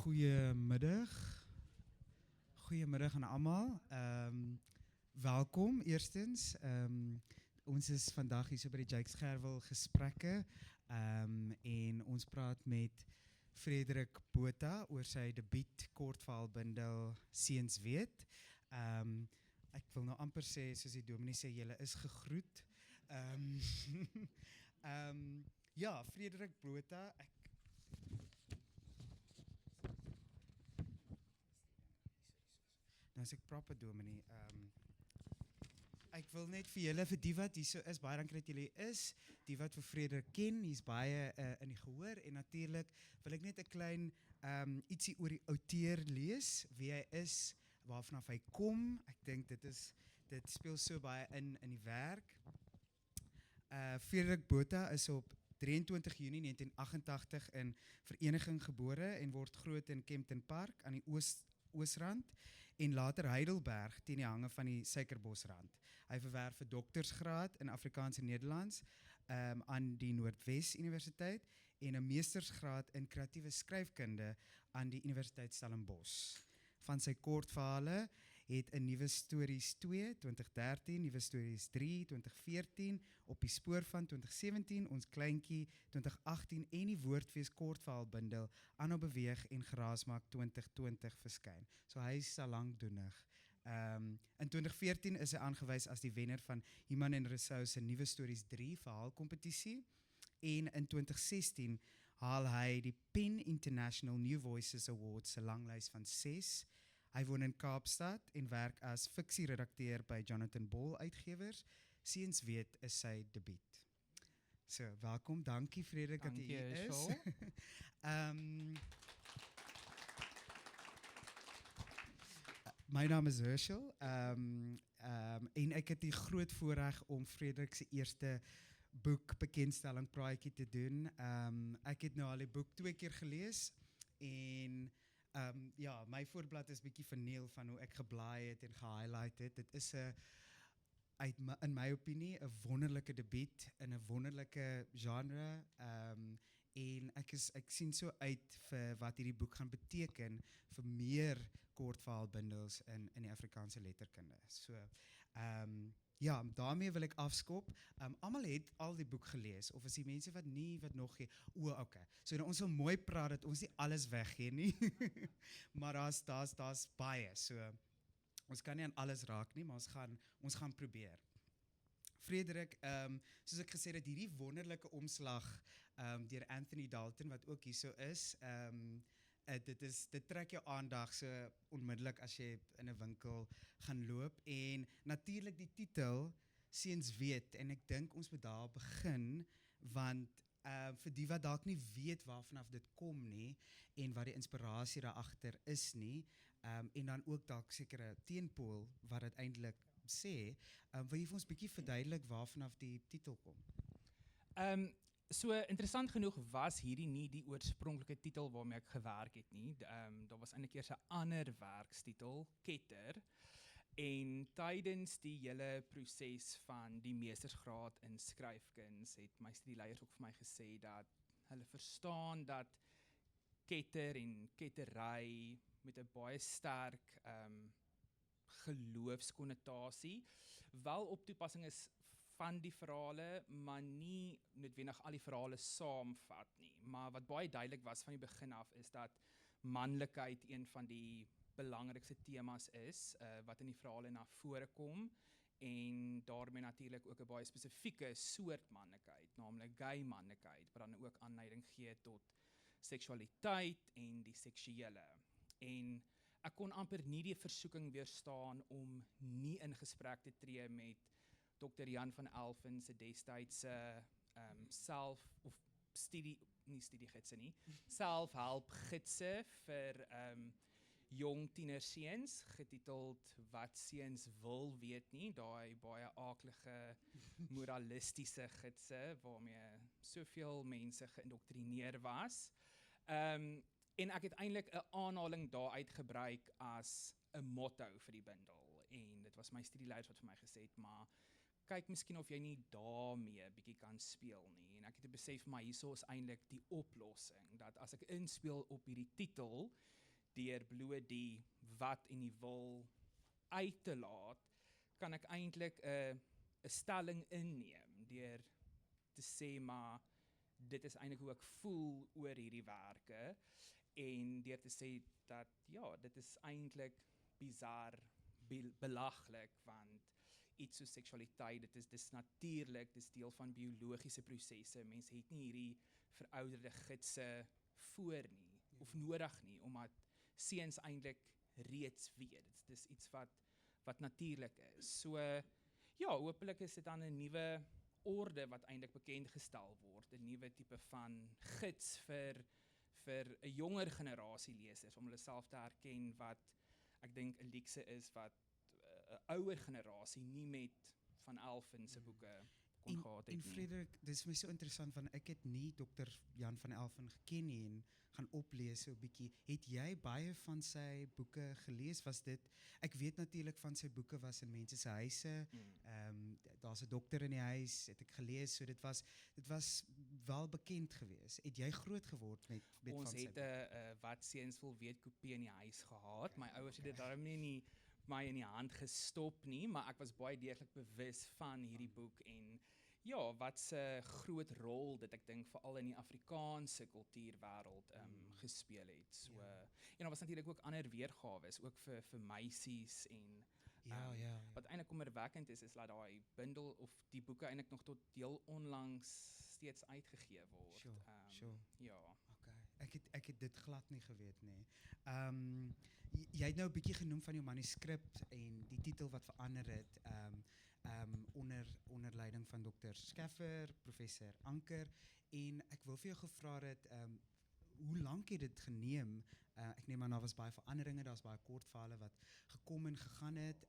Goeiemiddag. Goeiemiddag aan almal. Welkom eerstens. Ons is vandag hier so by die Jakes Gerwel gesprekke en ons praat met Frederik Botha oor sy debuut kortverhaalbundel Seuns weet. Ek wil nou amper sê soos die dominee sê, julle is gegroet. Ja, Frederik Botha, nou as ek proper dominee, ek wil net vir julle, vir die wat hier so is, baie dankie dat julle is, die wat vir Frederik ken, hier's baie in die gehoor, en natuurlijk wil ek net 'n klein ietsie oor die outeur lees, wie hy is, waarvanaf hy kom. Ek dink dit speel so baie in die werk. Frederik Botha is op 23 Junie 1988 in Vereniging gebore en word groot in Kempton Park aan die Oosrand en later Heidelberg teen die hange van die Suikerbosrand. Hy verwerf 'n doktorsgraad in Afrikaans en Nederlands aan die Noordwes Universiteit en 'n meestersgraad in kreatiewe skryfkunde aan die Universiteit Stellenbosch. Van sy kortverhale het 'n Nuwe Stories 2 2013, Nuwe Stories 3 2014, Op die spoor van 2017, Ons kleintjie 2018 en die Woordfees kortverhaalbundel Aanhou beweeg en Geraasmaak 2020 verskyn. So hy is al lankdoenig. In 2014 is hy aangewys as die wenner van Iman en Rousseau se Nuwe Stories 3 verhaalkompetisie en in 2016 haal hy die PEN International New Voices Awards se langlys van 6. Hy woon in Kaapstad en werk as fiksieredakteur by Jonathan Ball Uitgewers. Seuns weet is sy debuut. So, welkom, dankie Frederik dat jy hier is. My naam is Herschel en ek het die groot voorreg om Frederik se eerste boek bekendstelling praatjie te doen. Ek het nou al die boek 2 keer gelees en ja, my voorblad is bietjie verniel van hoe ek geblaai het en gehighlight het. Dit is in my opinie 'n wonderlike debuut in 'n wonderlike genre en ek sien so uit vir wat hierdie boek gaan beteken vir meer kortverhaalbundels in die Afrikaanse letterkunde. So ja, daarmee wil ek afskop. Almal het al die boek gelees, of is die mense wat nog gee? Okay. So nou, ons wil mooi praat dat ons nie alles weggee nie, maar daar's baie. So ons kan nie aan alles raak nie, maar ons gaan probeer. Frederik, soos ek gesê het, hierdie wonderlike omslag deur Anthony Dalton, wat ook hier so is, dit trek jou aandag so onmiddellik as jy in 'n winkel gaan loop en natuurlik die titel Seuns weet en ek dink ons moet daar begin want vir die wat dalk nie weet waarvanaf dit kom nie en wat die inspirasie daar agter is nie en dan ook dalk sekere teenpool wat dit eintlik sê, wil jy vir ons bietjie verduidelik waarvanaf die titel kom? So interessant genoeg was hierdie nie die oorspronklike titel waarmee ek gewerk het nie. Daar was eintlik eers 'n ander werkstitel, Ketter. En tydens die hele proses van die meestersgraad in skryfkuns het my studieleiers ook vir my gesê dat hulle verstaan dat ketter en kettery met 'n baie sterk geloofskonnotasie wel op toepassing is van die verhale, maar nie noodwendig al die verhale saamvat nie. Maar wat baie duidelik was van die begin af is dat manlikheid een van die belangrikste temas is wat in die verhale na vore kom en daarmee natuurlik ook 'n baie spesifieke soort manlikheid, naamlik gay manlikheid, wat dan ook aanleiding gee tot seksualiteit en die seksuele. En ek kon amper nie die versoeking weerstaan om nie in gesprek te tree met Dr. Jan van Elfen se destydse selfhelpgidse vir jong tienerseuns, getiteld Wat seuns wil weet nie, daai baie aaklige moralistiese gidse waarmee soveel mense geïndoktrineer was. En ek het eintlik 'n aanhaling daaruit gebruik as 'n motto vir die bundel en dit was my studieleiers wat vir my gesê het, maar kyk miskien of jy nie daarmee bietjie kan speel nie. En ek het besef maar hierso is eintlik die oplossing dat as ek inspeel op hierdie titel deur bloot die wat en die wil uit te laat, kan ek eintlik 'n stelling inneem deur te sê maar dit is eintlik hoe ek voel oor hierdie werke en deur te sê dat ja, dit is eintlik bizar, belaglik want iets soos seksualiteit, dis natuurlik, dis deel van biologiese prosesse. Mense het nie hierdie verouderde gidse voor nie of nodig nie omdat seuns eintlik reeds weet. Dis iets wat natuurlik is. So ja, hopelik is dit dan 'n nuwe orde wat eintlik bekend gestel word, 'n nuwe tipe van gids vir 'n jonger generasie lesers om hulle self te herken wat ek dink 'n luukse is wat 'n ouer generasie nie met van Elfen se boeke kon gehad het En nie. Frederik, dit is my so interessant want ek het nie Dr. Jan van Elfen geken nie en gaan oplees so 'n bietjie. Het jy baie van sy boeke gelees? Was dit ek weet natuurlik van sy boeke was in mense se huise. Daar's 'n dokter in die huis, het ek gelees, so dit was wel bekend geweest. Het jy groot geword met Ons van sy het 'n wat seuns wil weet kopie in die huis gehad. My ouers het dit daarom nie my in die hand gestop nie, maar ek was baie deeglik bewus van hierdie boek en ja, wat 'n groot rol dit ek dink veral in die Afrikaanse kultuurwêreld gespeel het. So en daar was natuurlik ook ander weergawe ook vir meisies en wat eintlik kommerwekkend is dat daai bundel of die boeke eintlik nog tot heel onlangs steeds uitgegee word. Sure. Ja. Okay. Ek het dit glad nie geweet nie. Jy het nou 'n bietjie genoem van jou manuskrip en die titel wat verander het. Onder leiding van Dr. Scheffer, professor Anker en ek wil vir jou gevra het hoe lank het dit geneem? Ek neem aan daar was baie veranderinge, daar's baie kortverhale wat gekom en gegaan het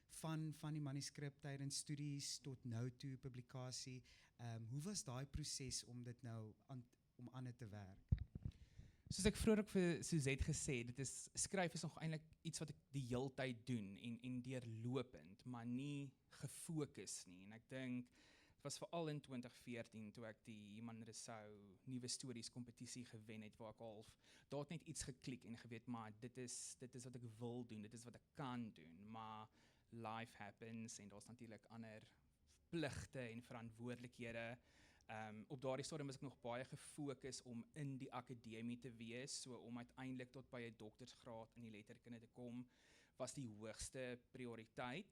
van die manuskrip tydens studies tot nou toe publikasie. Hoe was daai proses om dit nou om aan dit te werk? Soos ek vroeër ook vir Suzette gesê, skryf is nog eintlik iets wat ek die heeltyd doen en deurlopend, maar nie gefokus nie. En ek dink dit was veral in 2014 toe ek die Iman Rousseau nuwe stories kompetisie gewen het waar ek daar het net iets geklik en geweet maar dit is wat ek wil doen, dit is wat ek kan doen, maar life happens en daar's natuurlik ander pligte en verantwoordelikhede. Op daardie stadium was ek nog baie gefokus om in die akademie te wees, so om uiteindelik tot by 'n doktorsgraad in die letterkunde te kom, was die hoogste prioriteit.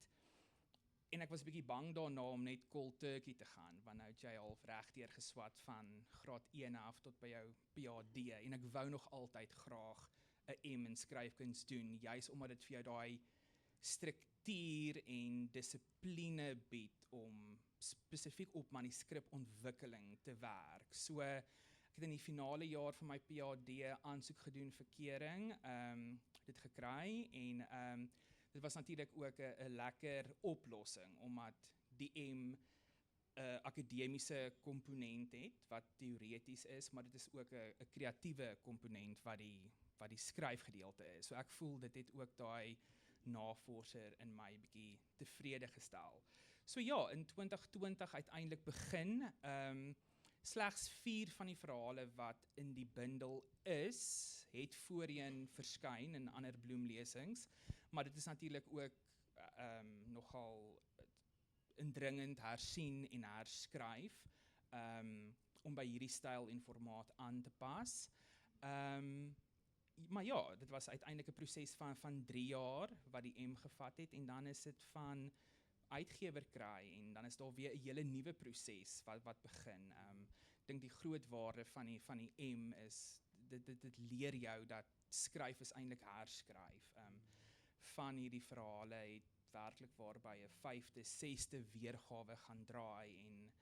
En ek was 'n bietjie bang daarna om net cold turkey te gaan, want nou het jy al regdeur geswat van graad 1 af tot by jou PhD en ek wou nog altyd graag 'n M in skryfkuns doen, juis omdat dit vir jou daai struktuur en dissipline bied om spesifiek op manuskripontwikkeling te werk. So ek het in die finale jaar van my PhD aansoek gedoen vir keuring, dit gekry en dit was natuurlik ook 'n lekker oplossing omdat die M 'n akademiese komponent het wat teoreties is, maar dit is ook 'n kreatiewe komponent wat die skryfgedeelte is. So ek voel dit het ook daai navorser in my bietjie tevrede gestel. So ja, in 2020 uiteindelik begin, slegs 4 van die verhale wat in die bundel is, het voorheen verskyn in ander bloemlesings, maar dit is natuurlik ook nogal indringend hersien en herskryf om by hierdie styl en formaat aan te pas. Maar ja, dit was uiteindelik 'n proses van 3 jaar wat die M gevat het en dan is dit van uitgewer kry en dan is daar weer 'n hele nuwe proses wat begin. Ek dink die groot waarde van die M is dit leer jou dat skryf is eintlik herskryf. Van hierdie verhale het werklik waar by 'n 5de, 6de weergawe gaan draai en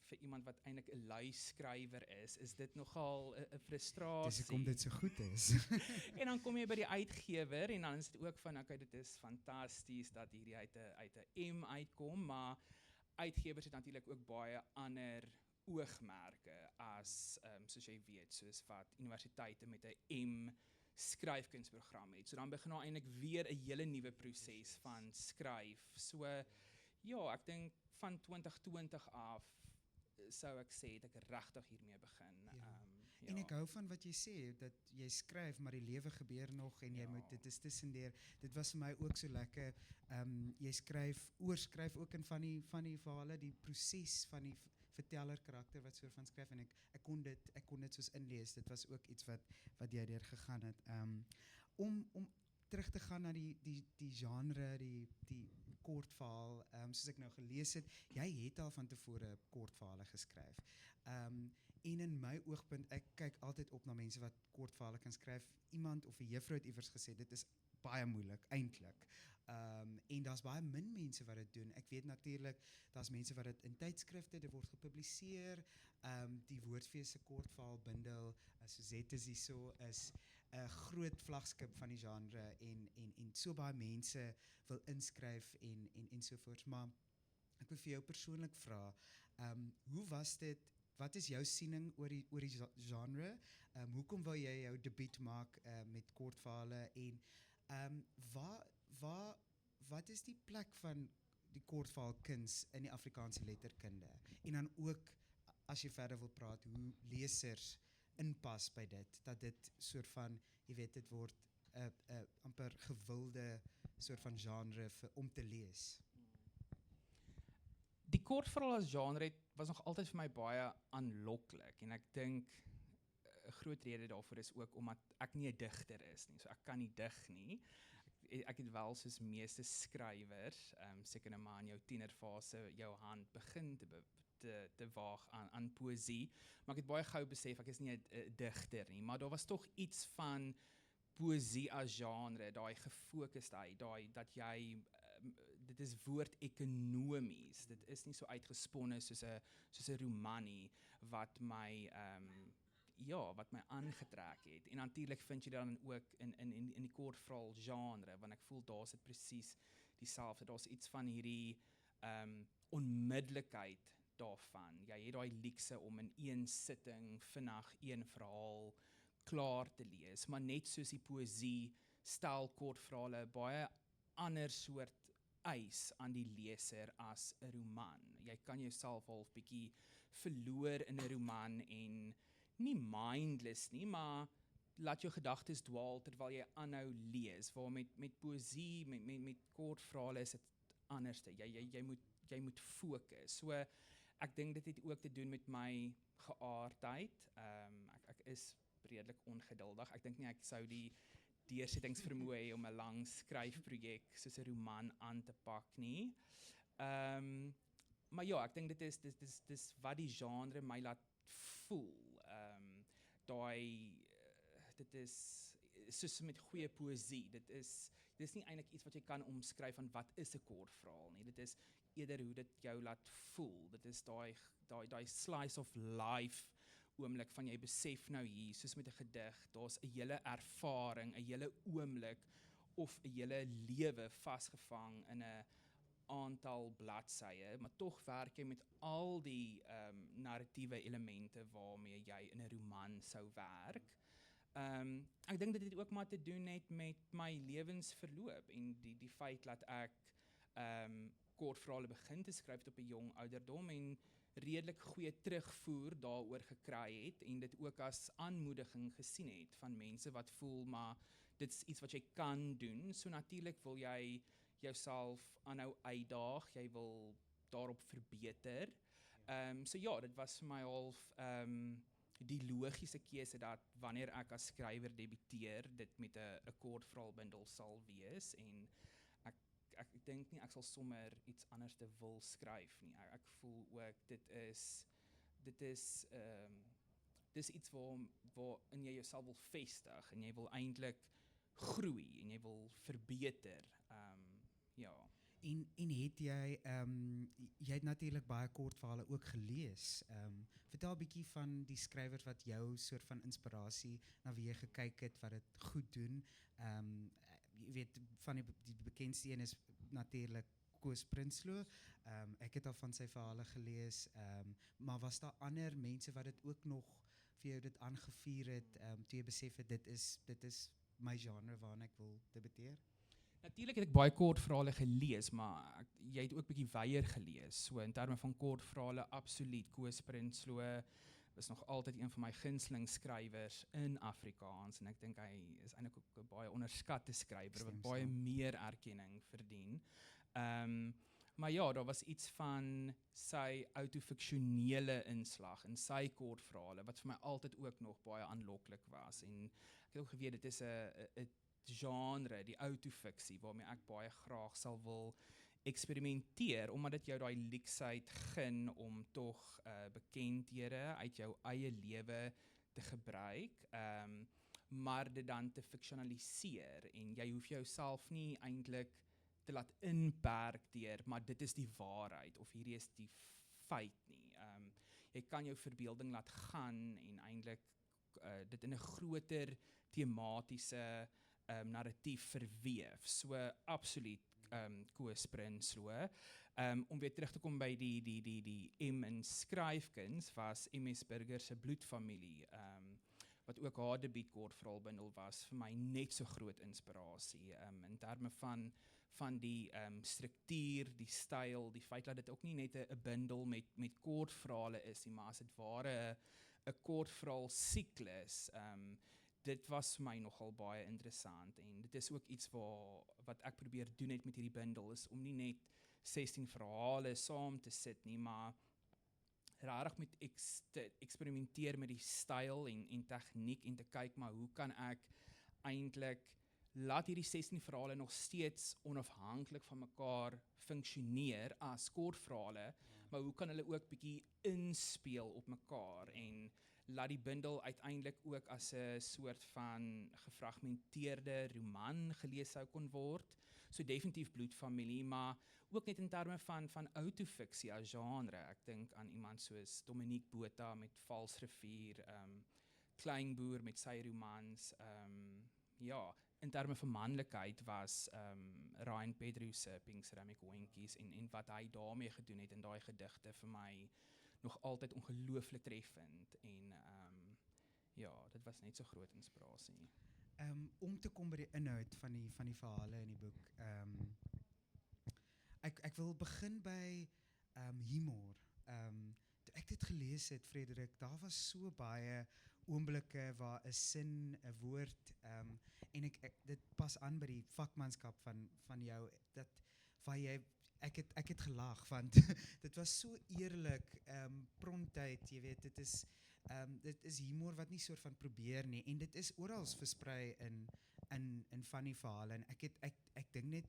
vir iemand wat eintlik 'n lui skrywer is dit nogal 'n frustrasie. Dis hoekom dit so goed is. En dan kom jy by die uitgewer en dan is dit ook van okay, dit is fantasties dat hierdie uit 'n M uitkom, maar uitgewers het natuurlik ook baie ander oogmerke as soos jy weet, soos wat universiteite met 'n M skryfkunsprogram het. So dan begin nou eintlik weer 'n hele nuwe proses van skryf. So ja, ek dink van 2020 af sou ek sê dat ek regtig hiermee begin. En ek hou van wat jy sê, dat jy skryf, maar die lewe gebeur nog en jy moet, dit is tussendeur. Dit was vir my ook so lekker, jy oorskryf ook in van die verhale, die proses van die verteller karakter wat soort van skryf, en ek kon dit soos inlees. Dit was ook iets wat jy deur gegaan het. Om terug te gaan na die genre, die kortverhaal, soos ek nou gelees het, jy het al van tevore kortverhale geskryf. En in my oogpunt, ek kyk altyd op na mense wat kortverhale kan skryf. Iemand of 'n juffrou het iewers gesê, dit is baie moeilik, eintlik. En daar's baie min mense wat dit doen. Ek weet natuurlik, daar's mense wat dit in tydskrifte, dit word gepubliseer. Die Woordfees se kortverhaalbundel, Suzette is hierso, is 'n groot vlaggenskap van die genre en so baie mense wil inskryf en sovoorts. Maar ek wil vir jou persoonlik vra, hoe was dit? Wat is jou siening oor die genre? Hoekom wil jy jou debuut maak met kortverhale en wat is die plek van die kortverhaalkuns in die Afrikaanse letterkunde? En dan ook, as jy verder wil praat, hoe lesers inpas by dit, dat dit soort van, jy weet, dit word 'n amper gewilde soort van genre om te lees. Die kortverhaal as genre was nog altyd vir my baie aanloklik, en ek dink 'n groot rede daarvoor is ook omdat ek nie 'n digter is nie, so ek kan nie dig nie. Ek het wel soos meeste skrywers, seker nou maar in jou tienerfase, jou hand begin te waag aan poësie, maar ek het baie gou besef ek is nie 'n digter nie, maar daar was tog iets van poësie as genre, daai gefokusdheid, dat jy dit is woordekonomies, dit is nie so uitgesponne soos 'n roman nie, wat my aangetrek het. En natuurlik vind jy dan ook in die kortverhaal genre, want ek voel daar's dit presies dieselfde. Daar's iets van hierdie onmiddellikheid daarvan. Jy het daai luukse om in een sitting vinnig een verhaal klaar te lees, maar net soos die poësie stel kortverhale baie ander soort eis aan die leser as 'n roman. Jy kan jouself half bietjie verloor in 'n roman en nie mindless nie, maar laat jou gedagtes dwaal terwyl jy aanhou lees. Waar met poësie, met kortverhale is dit anderste. Jy moet fokus. So ek dink dit het ook te doen met my geaardheid. Ek is redelik ongeduldig. Ek dink nie ek sou die deursettingsvermoë hê om 'n lang skryfprojek soos 'n roman aan te pak nie. Maar ja, ek dink dit is wat die genre my laat voel. Dit is soos met goeie poësie. Dit is nie eintlik iets wat jy kan omskryf van wat is 'n kortverhaal nie. Dit is eerder hoe dit jou laat voel. Dit is daai slice of life oomblik van jy besef nou hier, soos met 'n gedig, daar's 'n hele ervaring, 'n hele oomblik of 'n hele lewe vasgevang in 'n aantal bladsye, maar tog werk jy met al die narratiewe elemente waarmee jy in 'n roman sou werk. Ek dink dit het ook maar te doen net met my lewensverloop en die feit dat ek kortverhale begin te skryf op 'n jong ouderdom en redelik goeie terugvoer daaroor gekry het en dit ook as aanmoediging gesien het van mense wat voel maar dit is iets wat jy kan doen. So natuurlik wil jy jouself aanhou uitdaag, jy wil daarop verbeter. So ja, dit was vir my half die logiese keuse dat wanneer ek as skrywer debuteer, dit met 'n kortverhaalbundel sal wees en ek dink nie ek sal sommer iets anders te wil skryf nie. Ek voel ook dis iets waarin jy jouself wil vestig en jy wil eintlik groei en jy wil verbeter. Ja. En het jy het natuurlik baie kortverhale ook gelees. Vertel 'n bietjie van die skrywers wat jou soort van inspirasie na wie jy gekyk het wat dit goed doen. Jy weet van die bekendste een is natuurlik Koos Prinsloo. Ek het al van sy verhale gelees, maar was daar ander mense wat dit ook nog vir jou dit aangevuur het, toe jy besef het dit is my genre waarna ek wil debuteer? Natuurlik het ek baie kortverhale gelees, maar jy het ook bietjie wyeer gelees. So in terme van kortverhale absoluut Koos Prinsloo, is nog altyd een van my gunsteling skrywers in Afrikaans en ek dink hy is eintlik ook 'n baie onderskatte skrywer wat Stem baie saam. meer erkenning verdien. Maar ja, daar was iets van sy autofiksionele inslag en sy kortverhale wat vir my altyd ook nog baie aanloklik was en ek het ook geweet dit is 'n genre, die autofiksie waarmee ek baie graag sal wil eksperimenteer omdat dit jou daai leksheid gun om tog bekendhede uit jou eie lewe te gebruik, maar dit dan te fiksionaliseer en jy hoef jouself nie eintlik te laat inperk deur, maar dit is die waarheid of hierdie is die feit nie. Jy kan jou verbeelding laat gaan en eintlik dit in 'n groter tematiese narratief verweef. So absoluut Koos Prinsloo. Om weer terug te kom by die M in skryfkuns was MS Burger se Bloedfamilie, wat ook haar debuutkortverhaalbundel was, vir my net so groot inspirasie, in terme van die struktuur, die styl, die feit dat dit ook nie net 'n bundel met kortverhale is nie, maar as dit ware 'n kortverhaal siklus. Dit was vir my nogal baie interessant en dit is ook iets wat ek probeer doen net met hierdie bundel is om nie net 16 verhale saam te sit nie, maar regtig met te eksperimenteer met die styl en tegniek en te kyk maar hoe kan ek eintlik laat hierdie 16 verhale nog steeds onafhanklik van mekaar funksioneer as kortverhale, maar hoe kan hulle ook bietjie inspeel op mekaar en laat die bundel uiteindelik ook as 'n soort van gefragmenteerde roman gelees sou kon word. So definitief Bloedfamilie, maar ook net in terme van autofiksie as genre. Ek dink aan iemand soos Dominique Botha met Valsrivier, Kleinboer met sy romans, ja, in terme van manlikheid was Ryan Pedro se Pink Ceramic Hondjies en wat hy daarmee gedoen het in daai gedigte vir my nog altyd ongelooflik treffend en ja, dit was net so groot inspirasie. Om te kom by die inhoud van die verhale in die boek. Ek wil begin by humor. Toe ek dit gelees het, Frederik, daar was so baie oomblikke waar 'n sin, 'n woord, en dit pas aan by die vakmanskap van jou, dat waar jy ek het gelag want dit was so eerlik, prontheid, jy weet, dit is humor wat nie soort van probeer nie en dit is oral versprei in van die verhale en ek dink net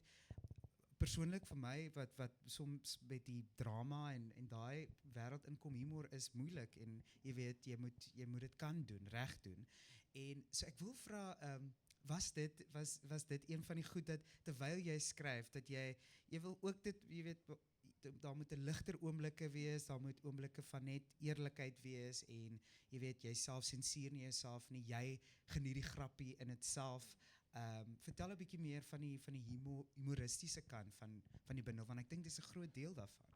persoonlik vir my wat soms met die drama en daai wêreld inkom, humor is moeilik en jy weet jy moet dit kan doen, reg doen. En so ek wil vra, was dit een van die goed dat terwyl jy skryf dat jy wil ook dit, jy weet, daar moet 'n ligter oomblikke wees, daar moet oomblikke van net eerlikheid wees en jy weet jy self sensuur nie jouself nie, jy geniet die grappie in dit self. Vertel 'n bietjie meer van die humoristiese kant van die bundel want ek dink dis 'n groot deel daarvan.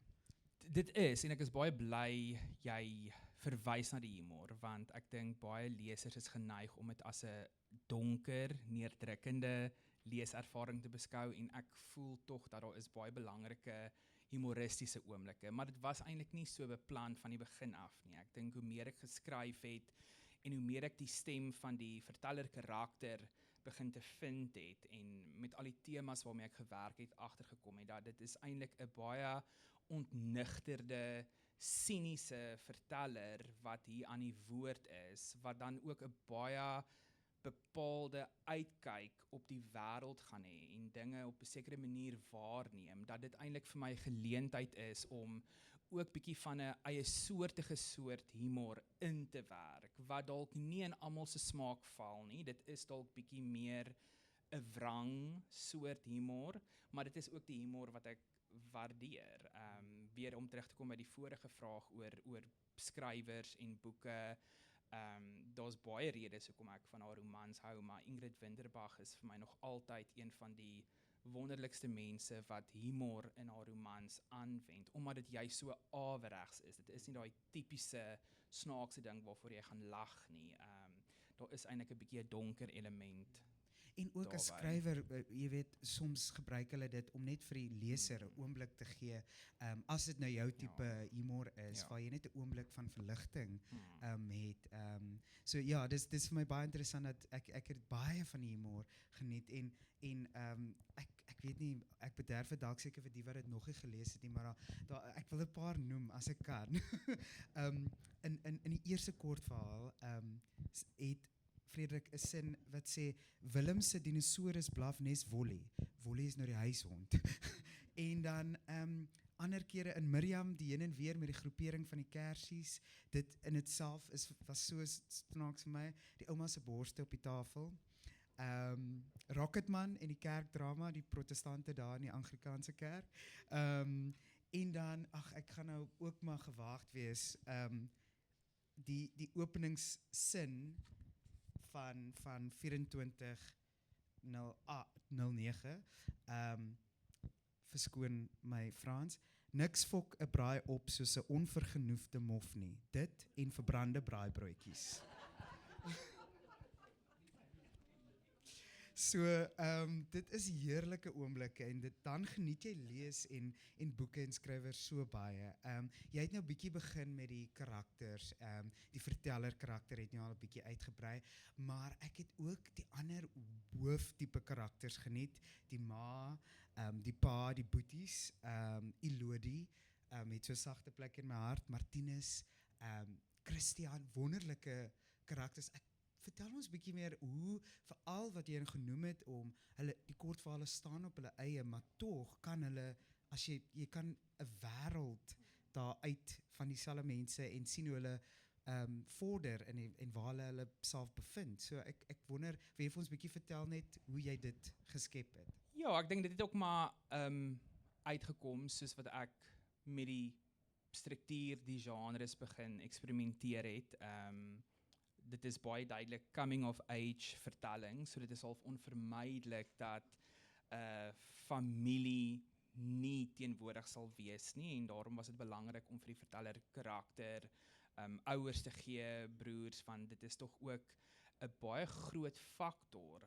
Dit is en ek is baie bly jy verwys na die humor want ek dink baie lesers is geneig om dit as 'n donker, neerdrukkende leeservaring te beskou en ek voel tog dat daar is baie belangrike humoristiese oomblikke, maar dit was eintlik nie so beplan van die begin af nie. Ek dink hoe meer ek geskryf het en hoe meer ek die stem van die verteller karakter begin te vind het en met al die temas waarmee ek gewerk het agtergekom het dat dit is eintlik 'n baie ontnigterde, siniese verteller wat hier aan die woord is, wat dan ook 'n baie bepaalde uitkyk op die wêreld gaan hê en dinge op 'n sekere manier waarneem, dat dit eintlik vir my geleentheid is om ook bietjie van 'n eie soort humor in te werk, wat dalk nie in almal se smaak val nie, dit is dalk bietjie meer 'n wrang soort humor, maar dit is ook die humor wat ek waardeer. Weer om terug te kom by die vorige vraag oor skrywers en boeke, daar's baie redes hoekom ek van haar romans hou, maar Ingrid Winterbach is vir my nog altyd een van die wonderlikste mense wat humor in haar romans aanwend, omdat dit juist so averegs is. Dit is nie daai tipiese snaakse ding waarvoor jy gaan lag nie. Daar is eintlik 'n bietjie 'n donker element. En ook as Daarby. skrywer, jy weet, soms gebruik hulle dit om net vir die leser 'n oomblik te gee. As dit nou jou tipe humor is, Ja. waar jy net 'n oomblik van verligting Hmm. het. So ja, dis vir my baie interessant dat ek het baie van die humor geniet en ek weet nie, ek bederf dit dalk seker vir die wat dit nog nie gelees het nie, maar ek wil 'n paar noem as ek kan. In die eerste kort verhaal het Frederik 'n sin wat sê Willem se dinosaurus blaf nes Wolly. Wolly is nou die huishond. En dan ander kere in Miriam die heen en weer met die groepering van die kersies. Dit in itself was so snaaks vir my. Die ouma se borste op die tafel. Rocketman en die kerkdrama, die protestante daar in die Anglikaanse kerk. En dan, ek gaan nou ook maar gewaagd wees, die openingssin van 24/09, verskoon my Frans, niks fok 'n braai op soos 'n onvergenoegde mof nie, dit en verbrande braaibroodjies. So, dit is heerlike oomblikke en dan geniet jy lees en boeke en skrywers so baie. Jy het nou 'n bietjie begin met die karakters, die verteller karakter het nou al 'n bietjie uitgebrei, maar ek het ook die ander hooftipe karakters geniet, die ma, die pa, die boeties, Elodie, het so 'n sagte plek in my hart, Martinus, Christian, wonderlike karakters. Vertel ons 'n bietjie meer hoe, veral wat jy genoem het om die kortverhale staan op hulle eie, maar tog kan hulle, as jy kan 'n wêreld daar uit van dieselfde mense en sien hoe hulle vorder en waar hulle self bevind. So ek wonder, wil jy vir ons 'n bietjie vertel net hoe jy dit geskep het? Ja, ek dink dit het ook maar uitgekom soos wat ek met die struktuur, die genres begin eksperimenteer het. Dit is baie duidelik coming of age vertelling, so dit is half onvermydelik dat familie nie teenwoordig sal wees nie, en daarom was dit belangrik om vir die verteller karakter, ouers te gee, broers, want dit is tog ook 'n baie groot faktor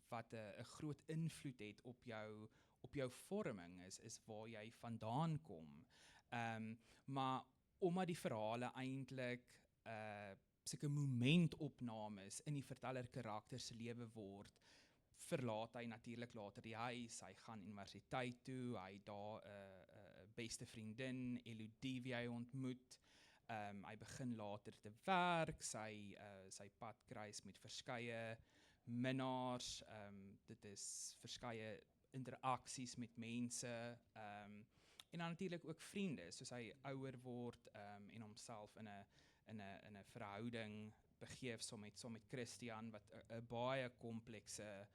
wat 'n groot invloed het op jou vorming is waar jy vandaan kom. Maar omdat die verhale eintlik sulke momentopnames in die verteller karakter se lewe word, verlaat hy natuurlik later die huis, hy gaan universiteit toe, hy daar 'n beste vriendin, Elodie, wie hy ontmoet. Hy begin later te werk, sy pad kruis met verskeie minnaars, dit is verskeie interaksies met mense, en dan natuurlik ook vriende, soos hy ouer word en homself in 'n verhouding begeef saam met Christian, wat 'n baie komplekse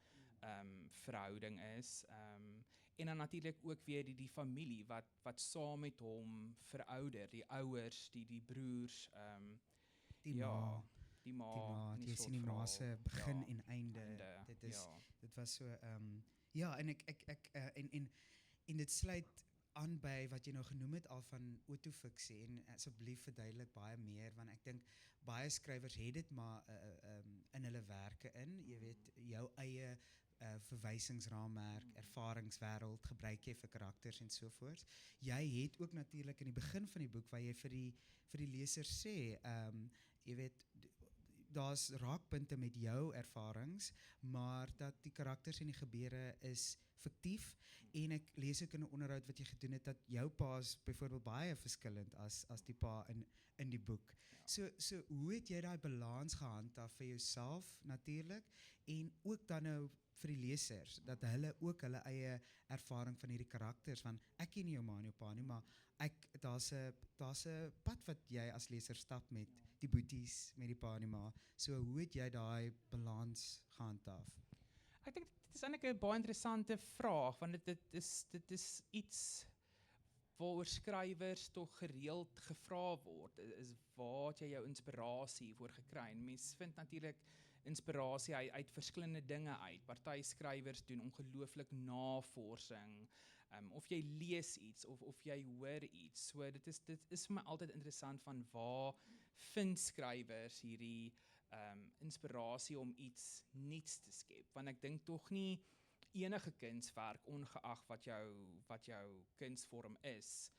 verhouding is. En dan natuurlik ook weer die familie wat saam met hom verouder, die ouers, die broers, Die ja, ma, die ma, en jy sien die ma se begin en einde. Dit was so, ja, en ek en dit sluit aan by wat jy nou genoem het al van autofiksie, en asseblief verduidelik baie meer, want ek dink baie skrywers het dit maar in hulle werke in, jy weet, jou eie verwysingsraamwerk, ervaringswêreld gebruik jy vir karakters en so voort. Jy het ook natuurlik in die begin van die boek waar jy vir die leser sê, jy weet, daar's raakpunte met jou ervarings, maar dat die karakters en die gebeure is fiktief, en ek lees ook in 'n onderhoud wat jy gedoen het, dat jou pa is byvoorbeeld baie verskillend as die pa in die boek. So hoe het jy daai balans gehandhaaf vir jouself natuurlik, en ook dan nou vir die lesers, dat hulle ook hulle eie ervaring van hierdie karakters, want ek ken nie jou ma en jou pa nie, maar daar's 'n pad wat jy as leser stap met die boeties, met die pa en die ma. So hoe het jy daai balans gehandhaaf? Ek dink dit is eintlik 'n baie interessante vraag, want dit is iets waaroor skrywers tog gereeld gevra word, is waar het jy jou inspirasie voor gekry? En mens vind natuurlik inspirasie uit verskillende dinge uit. Party skrywers doen ongelooflik navorsing, of jy lees iets of jy hoor iets. So dit is vir my altyd interessant van waar vind skrywers hierdie inspirasie om iets nuuts te skep, want ek dink tog nie enige kunswerk, ongeag wat jou kunsvorm is,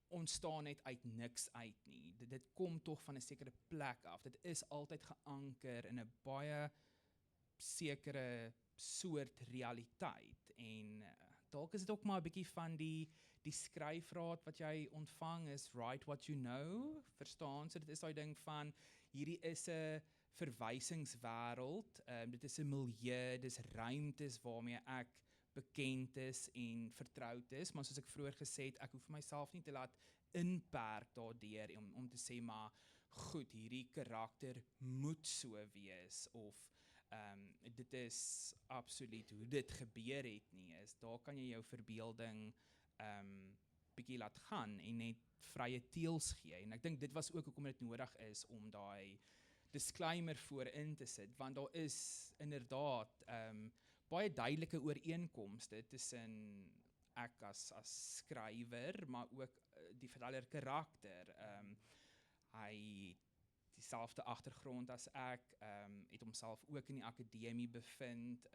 ontstaan net uit niks uit nie. Dit kom tog van 'n sekere plek af. Dit is altyd geanker in 'n baie sekere soort realiteit en dalk is dit ook maar 'n bietjie van die skryfraad wat jy ontvang is write what you know, verstaan? So dit is daai ding van hierdie is 'n verwysingswêreld, dit is 'n milieu, dis ruimtes waarmee ek bekend is en vertroud is, maar soos ek vroeër gesê het, ek hoef myself nie te laat inperk daardeur om te sê maar goed, hierdie karakter moet so wees of dit is absoluut hoe dit gebeur het nie, is daar kan jy jou verbeelding bietjie laat gaan en net vrye teels gee en ek dink dit was ook hoekom dit nodig is om daai disclaimer voorin te sit, want daar is inderdaad baie duidelike ooreenkomste tussen ek as skrywer, maar ook die verteller karakter. Hy dieselfde agtergrond as ek, het homself ook in die akademie bevind,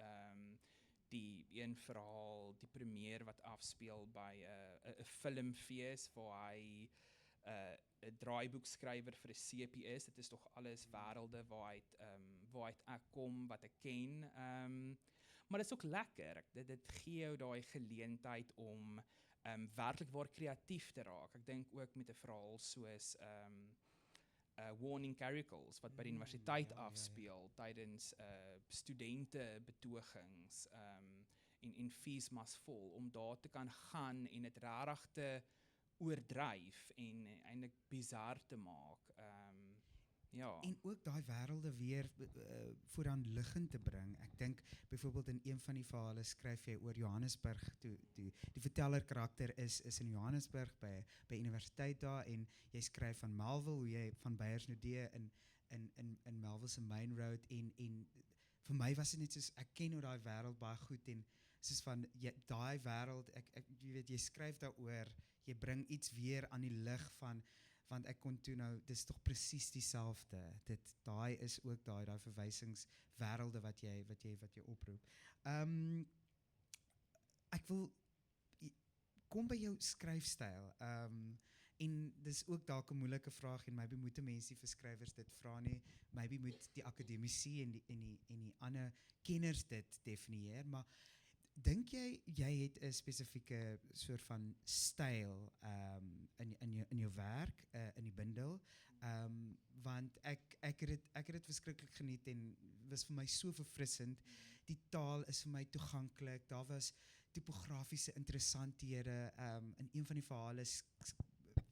die een verhaal, die premier wat afspeel by 'n filmfees waar hy 'n draaiboekskrywer vir 'n CP is. Dit is tog alles wêrelde waaruit ek kom, wat ek ken. Maar dit is ook lekker. Dit gee jou daai geleentheid om werklik waar kreatief te raak. Ek dink ook met 'n verhaal soos Warning Caricles wat by die universiteit afspeel tydens studente betogings en fees must fall, om daar te kan gaan en dit regtig te oordryf en eintlik bizar te maak. Ja. En ook daai wêrelde weer vooraan liggend te bring. Ek dink byvoorbeeld in een van die verhale skryf jy oor Johannesburg toe die verteller karakter is in Johannesburg by universiteit daar en jy skryf van Melville, hoe jy van Beyersnodee in Melville se Main Road en vir my was dit net soos ek ken hoe daai wêreld baie goed en soos van daai wêreld ek jy weet jy skryf daaroor, jy bring iets weer aan die lig van want ek kon toe nou, dis tog presies dieselfde. Daai is ook daai verwysingswêrelde wat jy oproep. Ek wil kom by jou skryfstyl. En dis ook dalk 'n moeilike vraag en maybe moet mense vir skrywers dit vra nie. Maybe moet die akademici en die ander kenners dit definieer, maar dink jy het 'n spesifieke soort van styl in jou werk, in die bundel? Want ek het dit verskriklik geniet en was vir my so verfrissend. Die taal is vir my toeganklik. Daar was tipografiese interessanthede. In een van die verhale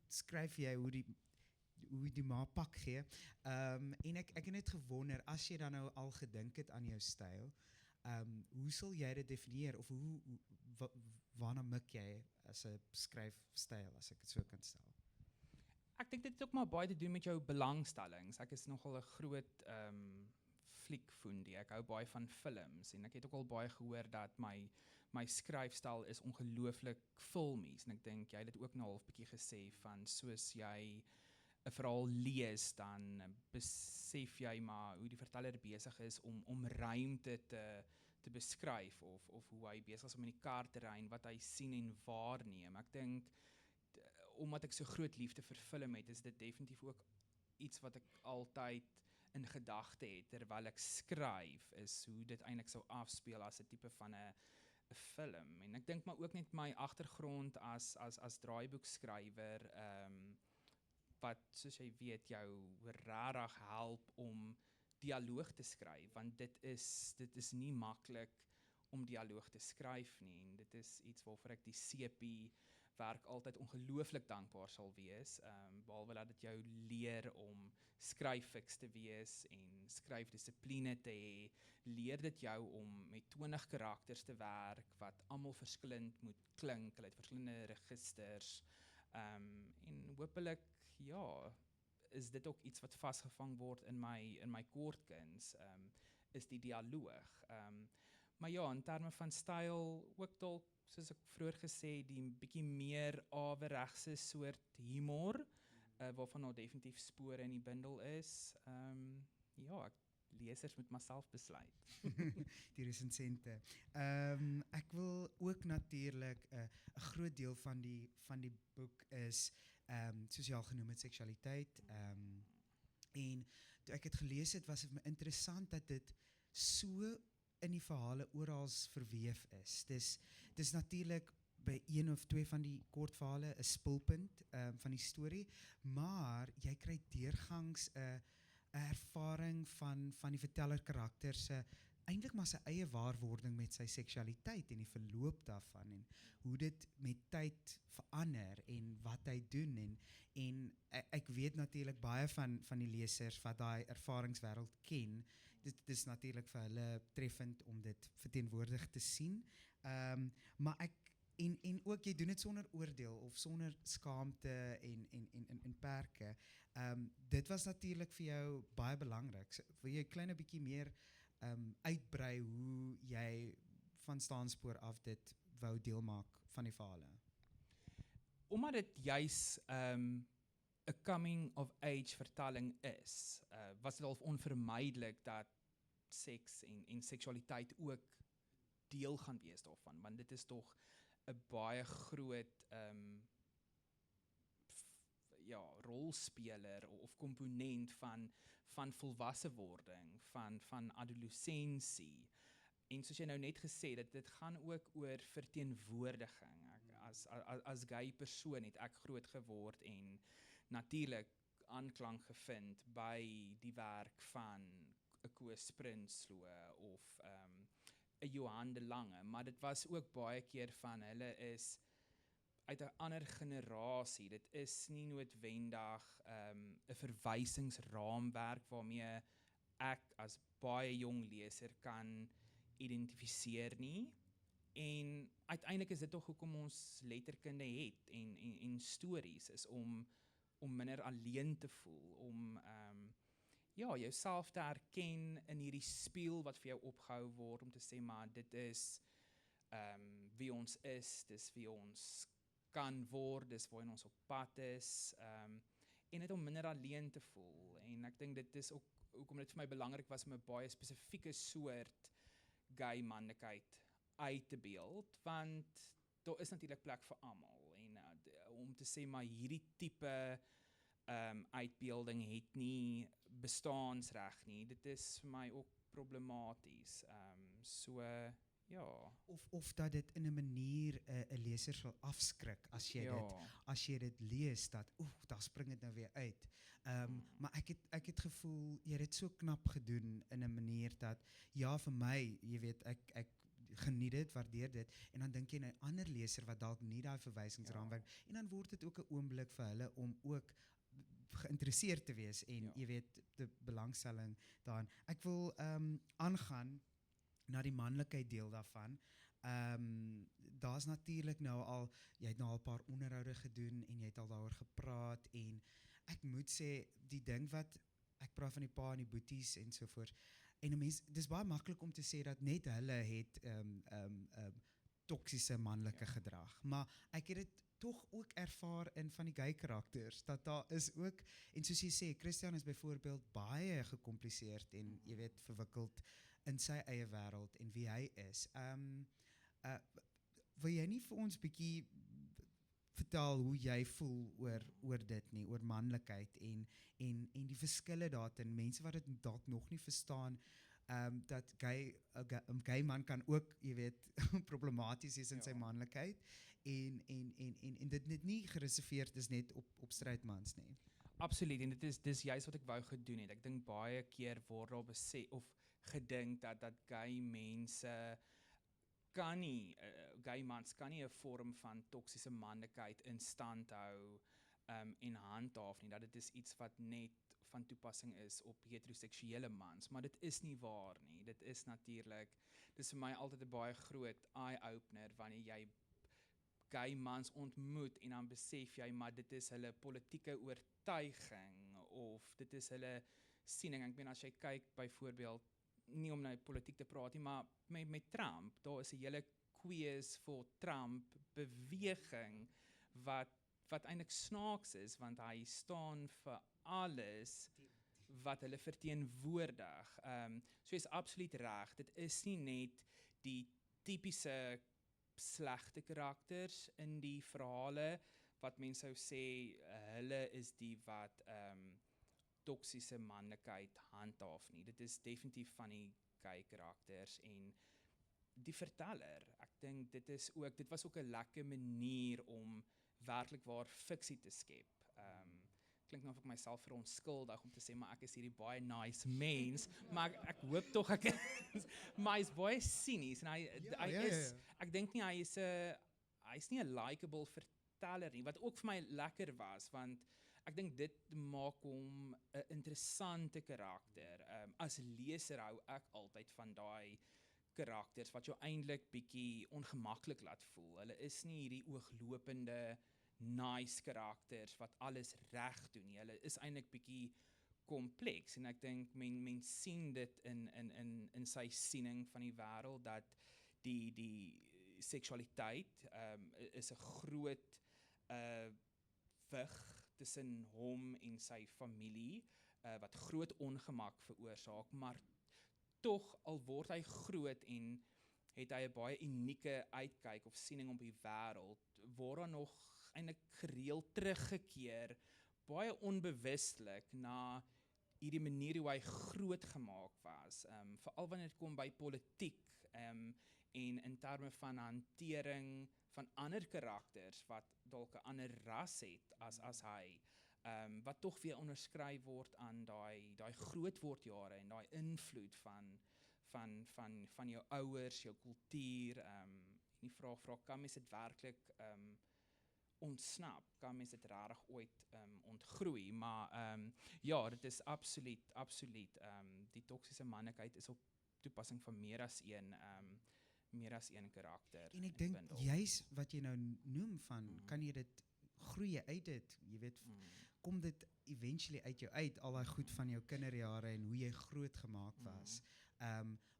skryf jy hoe die ma pak gee. En ek het net gewonder, as jy dan nou al gedink het aan jou styl, hoe sal jy dit definieer of waarna mik jy as 'n skryfstyl, as ek dit so kan stel? Ek dink dit het ook maar baie te doen met jou belangstellings. Ek is nogal 'n groot fliekfoendie. Ek hou baie van films en ek het ook al baie gehoor dat my skryfstyl is ongelooflik filmies en ek dink jy het dit ook nou half bietjie gesê van soos jy 'n verhaal lees, dan besef jy maar hoe die verteller besig is om ruimte te beskryf of hoe hy besig is om in die kaartterrein wat hy sien en waarneem. Ek dink omdat ek so groot liefde vir film het, is dit definitief ook iets wat ek altyd in gedagte het terwyl ek skryf, is hoe dit eintlik sou afspeel as 'n tipe van 'n film. En ek dink maar ook net my agtergrond as draaiboekskrywer, wat soos jy weet jou regtig help om dialoog te skryf, want dit is nie maklik om dialoog te skryf nie en dit is iets waarvoor ek die CP werk altyd ongelooflik dankbaar sal wees, behalwe dat dit jou leer om skryffiks te wees en skryfdissipline te hê, leer dit jou om met 20 karakters te werk wat almal verskillend moet klink, hulle het verskillende registers, en hopelik ja, is dit ook iets wat vasgevang word in my kortkuns, is die dialoog. Maar ja, in terme van styl, ook dalk, soos ek vroeër gesê, die bietjie meer averegse soort humor, waarvan daar definitief spore in die bundel is. Ja, lesers moet maar self besluit. Die resensente. Ek wil ook natuurlik 'n groot deel van die boek is soos jy al genoem het seksualiteit. En toe ek dit gelees het, was dit my interessant dat dit so in die verhale oral verweef is. Dis natuurlik by een of twee van die kortverhale 'n spulpunt van die storie, maar jy kry deurgangs 'n ervaring van die verteller karakter se eintlik maar sy eie waarwording met sy seksualiteit en die verloop daarvan en hoe dit met tyd verander en wat hy doen en ek weet natuurlik baie van die lesers wat daai ervaringswêreld ken. Dit is natuurlik vir hulle treffend om dit verteenwoordig te sien. Maar ek en ook jy doen dit sonder oordeel of sonder skaamte en perke. Dit was natuurlik vir jou baie belangrik. So, wil jy 'n klein bietjie meer uitbrei hoe jy van staanspoor af dit wou deel maak van die verhale? Omdat dit juis 'n coming of age vertelling is, was dit al onvermydelik dat seks en seksualiteit ook deel gaan wees daarvan, want dit is tog 'n baie groot rolspeler of komponent van volwasse wording, van adolessensie. En soos jy nou net gesê het, dit gaan ook oor verteenwoordiging. As gay persoon het ek groot geword en natuurlik aanklank gevind by die werk van 'n Koos Prinsloo of 'n Johan de Lange, maar dit was ook baie keer van hulle is uit 'n ander generasie. Dit is nie noodwendig 'n verwysingsraamwerk waarmee ek as baie jong leser kan identifiseer nie. En uiteindelik is dit tog hoekom ons letterkunde het en stories is om minder alleen te voel, om jouself te herken in hierdie spieël wat vir jou opgehou word om te sê maar dit is wie ons is, dis wie ons kan word, dis waarheen ons op pad is, en net om minder alleen te voel. En ek dink dit is ook hoekom dit vir my belangrik was om 'n baie spesifieke soort gay manlikheid uit te beeld, want daar is natuurlik plek vir almal en om te sê maar hierdie tipe uitbeelding het nie bestaansreg nie. Dit is vir my ook problematies. Of dat dit in 'n manier 'n leser sal afskrik as jy dit lees dat daar spring dit nou weer uit. Maar ek het gevoel jy het dit so knap gedoen in 'n manier dat vir my, jy weet, ek geniet dit, waardeer dit en dan dink jy 'n ander leser wat dalk nie daai verwysingsraamwerk en dan word dit ook 'n oomblik vir hulle om ook geïnteresseerd te wees en jy weet die belangstelling daarin. Ek wil aangaan na die manlikheid deel daarvan. Daar's natuurlik nou al, jy het nou al 'n paar onderhoude gedoen en jy het al daaroor gepraat en ek moet sê die ding wat ek praat van die pa en die boeties en so voort. En 'n mens, dis baie maklik om te sê dat net hulle het toksiese manlike gedrag, maar ek het dit tog ook ervaar in van die gay karakters, dat daar is ook, en soos jy sê, Christian is byvoorbeeld baie gekompliseerd en jy weet verwikkeld in sy eie wêreld en wie hy is. Wil jy nie vir ons bietjie vertel hoe jy voel oor dit nie, oor manlikheid en die verskille daarin, mense wat dit dalk nog nie verstaan, dat 'n gay man kan ook, jy weet, problematies is in sy manlikheid en dit nie gereserveerd is net op straight mans nie. Absoluut, en dis juist wat ek wou gedoen het. Ek dink baie keer word daar besef of gedink dat gay mense kan nie, gay mans kan nie 'n vorm van toksiese manlikheid in stand hou en handhaaf nie, dat dit is iets wat net van toepassing is op heteroseksuele mans, maar dit is nie waar nie. Dit is natuurlik, dis vir my altyd 'n baie groot eye-opener wanneer jy gay mans ontmoet en dan besef jy maar dit is hulle politieke oortuiging of dit is hulle siening. Ek meen as jy kyk byvoorbeeld, nie om nou politiek te praat nie, maar met Trump, daar is 'n hele quiz vir Trump beweging wat eintlik snaaks is, want hy staan vir alles wat hulle verteenwoordig. So is absoluut reg. Dit is nie net die tipiese slegte karakters in die verhale wat mense sou sê hulle is die wat toksiese manlikheid handhaaf nie. Dit is definitief van die gay karakters en die verteller. Ek dink dit was ook 'n lekker manier om werklik waar fiksie te skep. Klink nou of ek myself verontskuldig om te sê maar ek is hierdie baie nice mens, maar ek hoop tog ek is, maar hy is baie cynies en hy is ek dink nie hy's nie 'n likable verteller nie, wat ook vir my lekker was want ek dink dit maak hom 'n interessante karakter. As leser hou ek altyd van daai karakters wat jou eintlik bietjie ongemaklik laat voel. Hulle is nie hierdie ooglopende nice karakters wat alles reg doen nie. Hulle is eintlik bietjie kompleks en ek dink men sien dit in sy siening van die wêreld dat die seksualiteit is 'n groot wig tussen hom en sy familie wat groot ongemak veroorsaak, maar tog al word hy groot en het hy 'n baie unieke uitkyk of siening op die wêreld, word daar nog eintlik gereeld teruggekeer, baie onbewustelik na hierdie manier hoe hy groot gemaak was, veral wanneer dit kom by politiek en in terme van hantering van ander karakters wat dalk 'n ander ras het as hy, wat tog weer onderskryf word aan daai grootwordjare en daai invloed van jou ouers, jou kultuur, die vraag kan mens dit werklik ontsnap, kan mens dit regtig ooit ontgroei, maar ja, dit is absoluut die toksiese manlikheid is op toepassing van meer as een karakter. En ek dink juis wat jy nou noem van kan jy dit groei uit dit, jy weet, kom dit eventually uit jou uit, al daai goed van jou kinderjare en hoe jy groot gemaak was.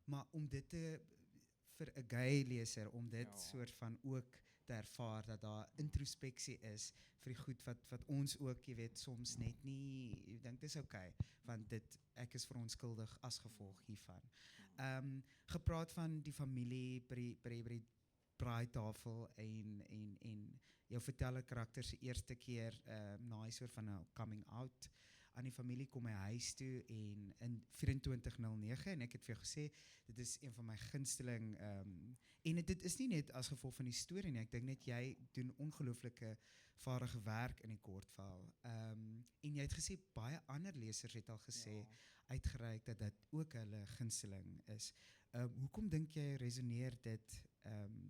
Maar om dit vir 'n gay leser, om dit soort van ook te ervaar dat daar introspeksie is vir die goed wat ons ook, jy weet, soms net nie, ek dink dis okay, want ek is verontskuldig as gevolg hiervan. Gepraat van die familie by die braaitafel en jou verteller karakter se eerste keer na 'n soort van 'n coming out aan die familie kom hy huis toe en in 2409 en ek het vir jou gesê dit is een van my gunsteling en dit is nie net as gevolg van die storie nie, ek dink net jy doen ongelooflike vaardige werk in die kortverhaal. En jy het gesê baie ander lesers het al gesê uitgereik dat dit ook hulle gunsteling is. Hoekom dink jy resoneer dit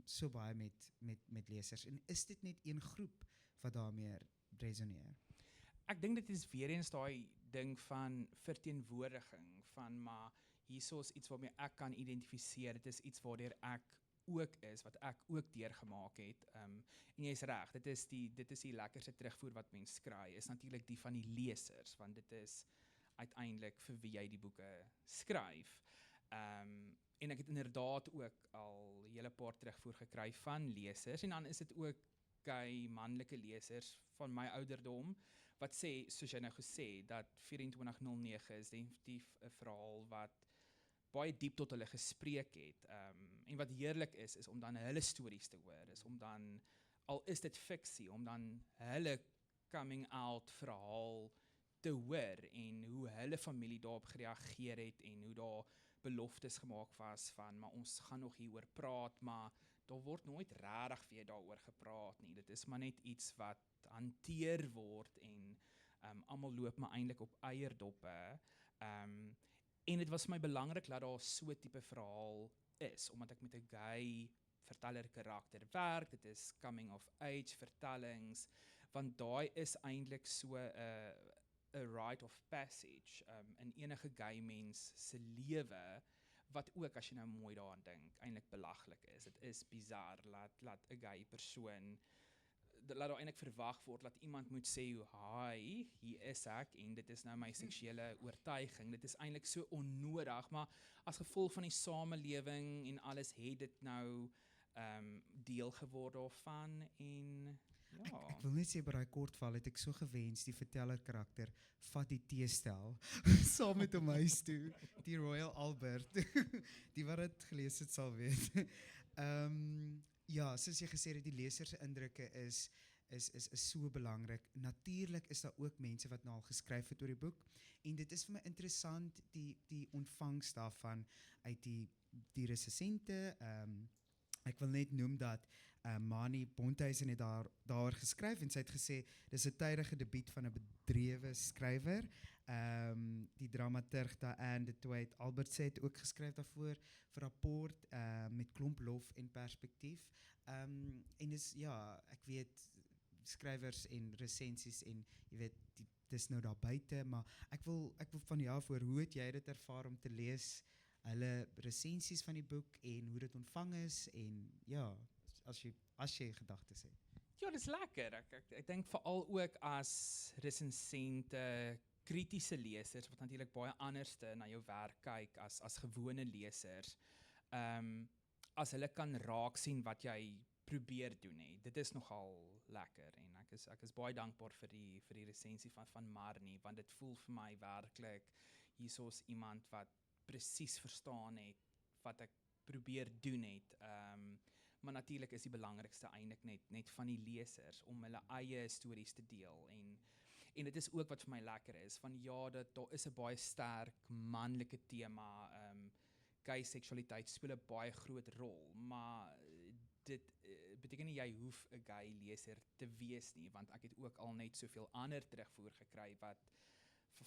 so baie met lesers en is dit net een groep wat daarmee resoneer? Ek dink dit is weer eens daai ding van verteenwoordiging, van maar hierso is iets waarmee ek kan identifiseer, dit is iets waardeur ek ook is, wat ek ook deurgemaak het, en jy is reg, dit is die lekkerste terugvoer wat mens kry, is natuurlik die van die lesers, want dit is uiteindelik vir wie jy die boeke skryf. En ek het inderdaad ook al 'n hele paar terugvoer gekry van lesers, en dan is dit ook gay manlike lesers van my ouderdom, wat sê, soos jy nou gesê, dat 2409 is definitief 'n verhaal wat baie diep tot hulle gespreek het, en wat heerlik is om dan hulle stories te hoor, is om dan, al is dit fiksie, om dan hulle coming out verhaal te hoor, en hoe hulle familie daarop gereageer het, en hoe daar beloftes gemaak was van, maar ons gaan nog hieroor praat, maar daar word nooit regtig weer daaroor gepraat nie, dit is maar net iets wat hanteer word, en almal loop maar eintlik op eierdoppe, en dit was vir my belangrik dat daar so tipe verhaal is, omdat ek met 'n gay verteller karakter werk, dit is coming of age vertellings, want daai is eintlik so 'n rite of passage in enige gay mens se lewe, wat ook as jy nou mooi daaraan dink, eintlik belaglik is. Dit is bizar, laat 'n gay persoon, laat daar eintlik verwag word, dat iemand moet sê, hi, hier is ek, en dit is nou my seksuele oortuiging. Dit is eintlik so onnodig, maar as gevolg van die samelewing en alles, het dit nou deel geword daarvan, en Ja. Ek wil net sê by daai kortval het ek so gewens die verteller karakter vat die teestel saam met hom huis toe, die Royal Albert. Die wat dit gelees het sal weet. Ja, soos jy gesê het, die leser se indrukke is so belangrik. Natuurlik is daar ook mense wat nou al geskryf het oor die boek en dit is vir my interessant die ontvangs daarvan uit die resensente. Ek wil net noem dat Mani Bonthuizen het daar geskryf en sy het gesê dis 'n tydige debuut van 'n bedrewe skrywer. Die dramaturg Diane de Tooy Albert sê het ook geskryf daarvoor vir rapport met klomp lof en perspektief. En dis ja, ek weet skrywers en resensies en jy weet dis nou daar buite, maar ek wil van jou af hoor, hoe het jy dit ervaar om te lees hulle resensies van die boek en hoe dit ontvang is en ja, as jy gedagtes het. Ja, dis lekker. Ek dink veral ook as resensente, kritiese lesers wat natuurlik baie anderste na jou werk kyk as gewone lesers. As hulle kan raak sien wat jy probeer doen het. Dit is nogal lekker en ek is baie dankbaar vir die resensie van Marnie, want dit voel vir my werklik hiersoos iemand wat presies verstaan het wat ek probeer doen het. Maar natuurlik is die belangrikste eintlik net van die lesers om hulle eie stories te deel en dit is ook wat vir my lekker is van ja, daar is 'n baie sterk manlike tema. Gay seksualiteit speel 'n baie groot rol, maar dit beteken nie jy hoef 'n gay leser te wees nie, want ek het ook al net soveel ander terugvoer gekry wat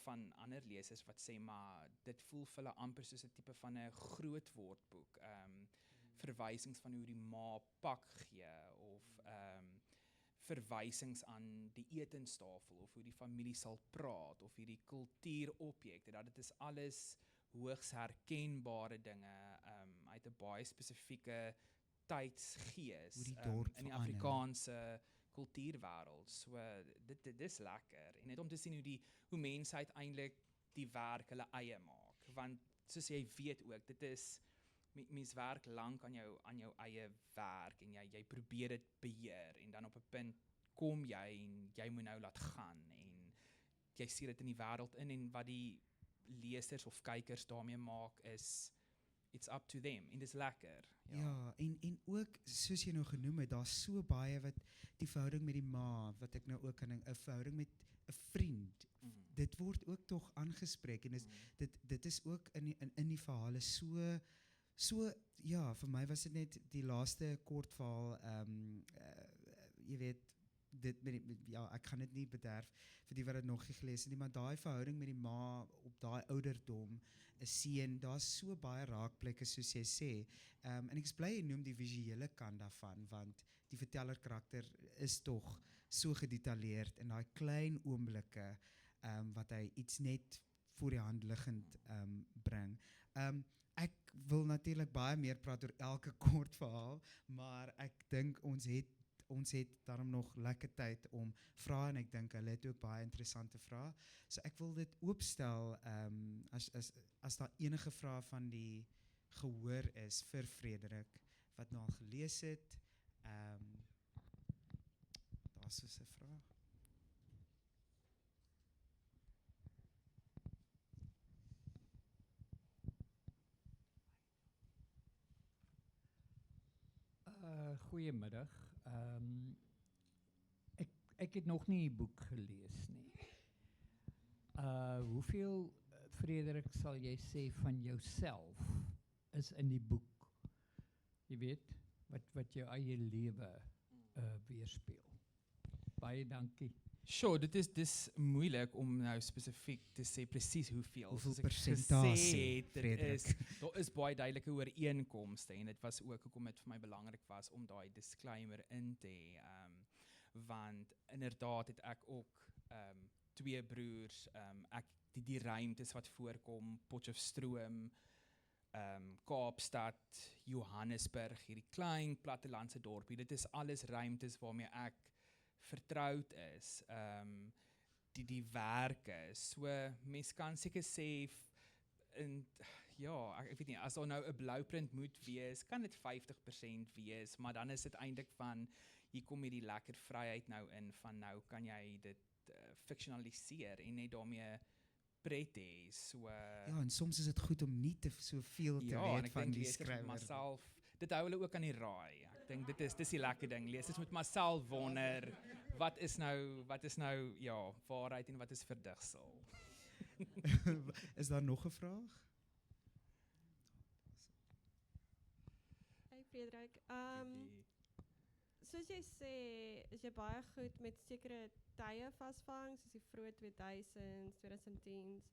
van ander lesers wat sê maar dit voel vir hulle amper soos 'n tipe van 'n groot woordboek. Verwysings van hoe die ma pak gee of verwysings aan die etenstafel of hoe die familie sal praat of hierdie kultuuropjekte, dat dit is alles hoogs herkenbare dinge uit 'n baie spesifieke tydsgees Hoe die dorp in die verander. Afrikaanse kultuurwêreld. So dit is lekker en net om te sien hoe mense uiteindelik die werk hulle eie maak, want soos jy weet ook, dit is mens werk lank aan jou eie werk en jy probeer dit beheer en dan op 'n punt kom jy en jy moet nou laat gaan en jy sien dit in die wêreld en wat die lesers of kykers daarmee maak is it's up to them en dis lekker. Ja, en ook soos jy nou genoem het, daar's so baie wat die verhouding met die ma, wat ek nou ook kan 'n verhouding met 'n vriend. Dit word ook tog aangespreek en dit is ook in die verhale so ja, vir my was dit net die laaste kort verhaal jy weet dit ja, ek kan dit nie bederf vir die wat dit nog nie gelees het nie, maar daai verhouding met die ma op daai ouderdom, 'n seun, daar's so baie raakplekke soos jy sê. En ek is bly jy noem die visuele kant daarvan, want die verteller karakter is tog so gedetailleerd in daai klein oomblikke wat hy iets net voor die hand liggend bring. Ek wil natuurlik baie meer praat oor elke kort verhaal, maar ek dink ons het daarom nog lekker tyd om vrae en ek dink hulle het ook baie interessante vrae. So ek wil dit oopstel as daar enige vrae van die gehoor is vir Frederik wat nou al gelees het. Daar's so 'n vraag. Goeiemiddag. Ek het nog nie die boek gelees nie. Hoeveel, Frederik, sal jy sê van jouself is in die boek? Jy weet, wat jou eie lewe weerspieël. Baie dankie. Sure, dit is moeilik om nou spesifiek te sê presies hoeveel. Hoeveel Soos ek persentasie, gesê het, Frederik? daar is baie duidelike ooreenkomste en dit was ook hoekom dit vir my belangrik was om daai disclaimer in te hê. Want inderdaad het ek ook twee broers, ek die ruimtes wat voorkom, Potchefstroom, Kaapstad, Johannesburg, hierdie klein plattelandse dorpie, dit is alles ruimtes waarmee ek vertroud is, die werke, so mens kan seker sê, ja, ek weet nie, as daar nou 'n blouprint moet wees, kan dit 50% wees, maar dan is dit eintlik van, hier kom hierdie lekker vryheid nou in van nou kan jy dit fictionaliseer en net daarmee pret hê. So Ja, en soms is dit goed om nie te soveel te ja, en weet ek van dink die lees dit met skrywer. myself. Dit hou hulle ook aan die raai. Ek dink dis die lekker ding. Lees dit met myself wonder wat is nou ja, waarheid en wat is verdigsel. Is daar nog 'n vraag? Hey Frederik, soos jy sê, is jy baie goed met sekere tye vasvang, soos die vroeë 2000s, 2010s.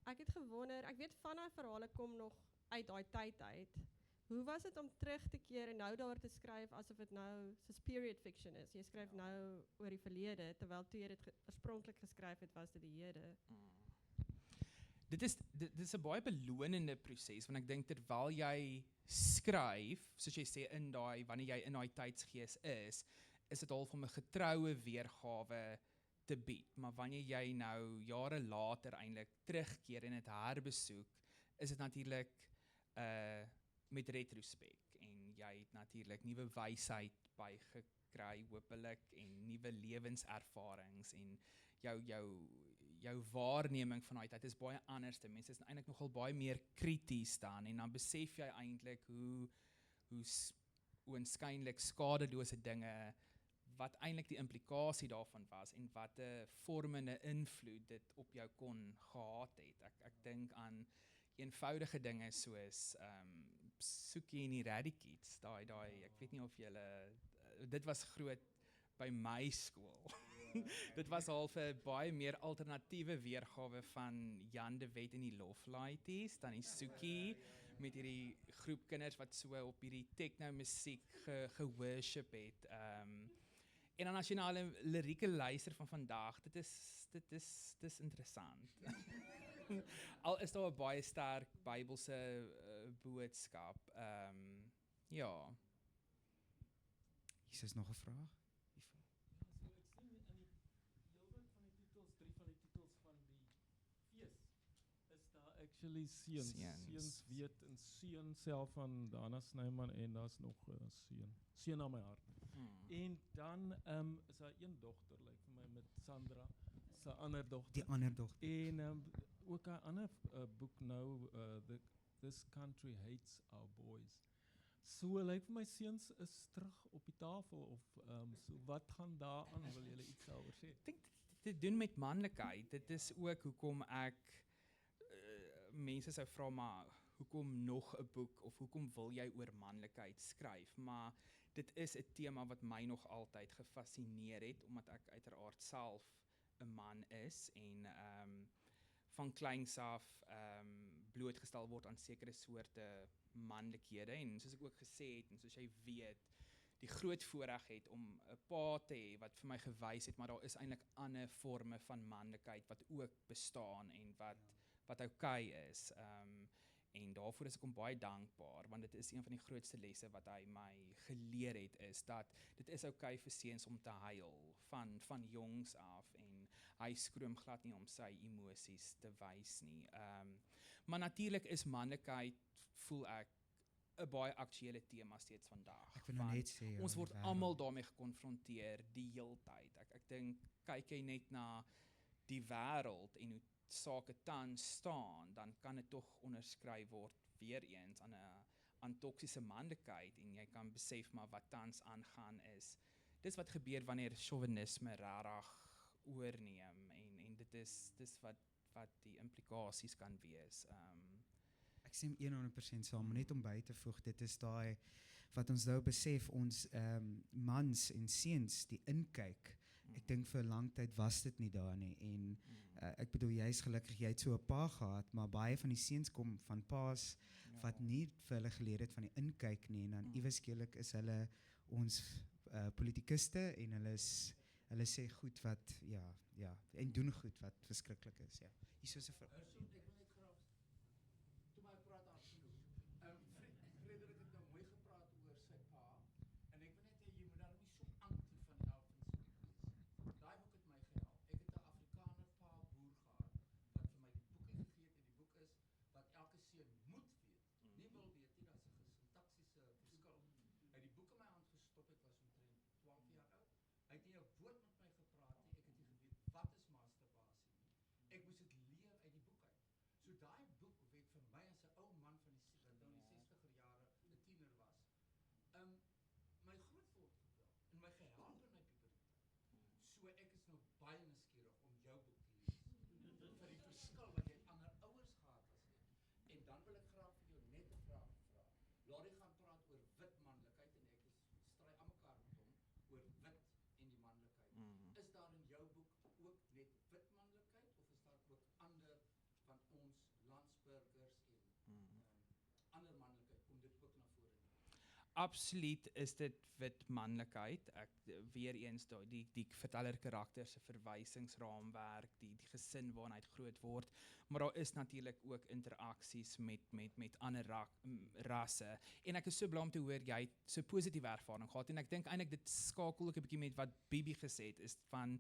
Ek het gewonder, ek weet van daai verhale kom nog uit daai tyd uit. Hoe was dit om terug te keer en nou daar te skryf asof dit nou soos period fiction is? Jy skryf nou oor die verlede, terwyl toe jy dit oorspronklik geskryf het, was dit die hede. Dit is 'n baie belonende proses want ek dink terwyl jy skryf, soos jy sê wanneer jy in daai tydsgees is dit half om 'n getroue weergawe te bied. Maar wanneer jy nou jare later eintlik terugkeer en dit herbesoek, is dit natuurlik met retrospek en jy het natuurlik nuwe wysheid bygekry hopelik en nuwe lewenservarings en jou waarneming van daai tyd is baie anders. Mense is eintlik nogal baie meer krities dan en dan besef jy eintlik hoe oënskynlik skadelose dinge wat eintlik die implikasie daarvan was en wat 'n vormende invloed dit op jou kon gehad het. Ek dink aan eenvoudige dinge soos Soekie en die Radicals. Daai ek weet nie of julle dit was groot by my skool. Dit was half 'n baie meer alternatiewe weergawe van Jan de Wet en die Loflighties, dan die Soekie met hierdie groep kinders wat so op hierdie techno musiek geworship het. En dan as jy na hulle lirieke luister van vandag, dit is interessant. Al is daar 'n baie sterk Bybelse boodskap. Ja. Is nog 'n vraag? Actually seuns weet en seun self van Dana Snyman en daar's nog 'n seun na my hart. En dan is daar een dogter lyk vir my met Sandra, se ander dogter. Die ander dogter. En ook 'n ander boek nou This Country Hates Our Boys. So lyk vir my seuns is terug op die tafel of so wat gaan daar aan, wil julle iets daaroor sê? Ek dink dit doen met manlikheid. Dit is ook hoekom ek mense sou vra maar hoekom nog 'n boek of hoekom wil jy oor manlikheid skryf? Maar dit is 'n tema wat my nog altyd gefassineer het omdat ek uiteraard self 'n man is en van kleins af blootgestel word aan sekere soorte manlikhede en soos ek ook gesê het en soos jy weet die groot voorreg het om 'n pa te hê wat vir my gewys het maar daar is eintlik ander forme van manlikheid wat ook bestaan en wat okay is. En daarvoor is ek hom baie dankbaar want dit is een van die grootste lesse wat hy my geleer het is dat dit is okay vir seuns om te huil van jongs af en hy skroom glad nie om sy emosies te wys nie. Maar natuurlik is manlikheid voel ek 'n baie aktuele tema steeds vandag. Ek wil nou net sê ja, ons word wêreld. almal daarmee gekonfronteer die heeltyd. Ek dink kyk jy net na die wêreld en hoe sake tans staan, dan kan dit tog onderskryf word weer eens aan toksiese manlikheid en jy kan besef maar wat tans aangaan is. Dis wat gebeur wanneer chauvinisme regtig oorneem en dit is wat die implikasies kan wees. Ek stem 100% saam, net om by te voeg, dit is daai wat ons nou besef ons mans en seuns die inkyk. Ek dink vir 'n lang tyd was dit nie daar nie en ek bedoel jy's gelukkig jy het so 'n pa gehad, maar baie van die seuns kom van paas wat nie vir hulle geleer het van die inkyk nie en dan iewes skielik is hulle ons politikuste en hulle sê goed wat ja en doen goed wat verskriklik is. Ja. Hier is 'n vraag. Ek wil net graag toe my praat absoluut. Frederik het nou mooi gepraat oor sy pa en ek wil net hê jy moet daar nie so anti van die Elfins wees. Daai boek het my gehelp. Ek het 'n Afrikaner pa boer gehad wat vir my die boeke gegee het en die boek is wat elke seun moet weet. Nie wil weet nie, daar's 'n sintaksiese verskil. Hy het die boek in my hand gestop, ek was omtrent 12 jaar absoluut is dit wit manlikheid. Ek weer eens die verteller karakter se verwysingsraamwerk, die gesin waarin hy groot word, maar daar is natuurlik ook interaksies met ander rasse. En ek is so bly om te hoor jy het so positiewe ervaring gehad en ek dink eintlik dit skakel ook 'n bietjie met wat Bibi gesê het, is van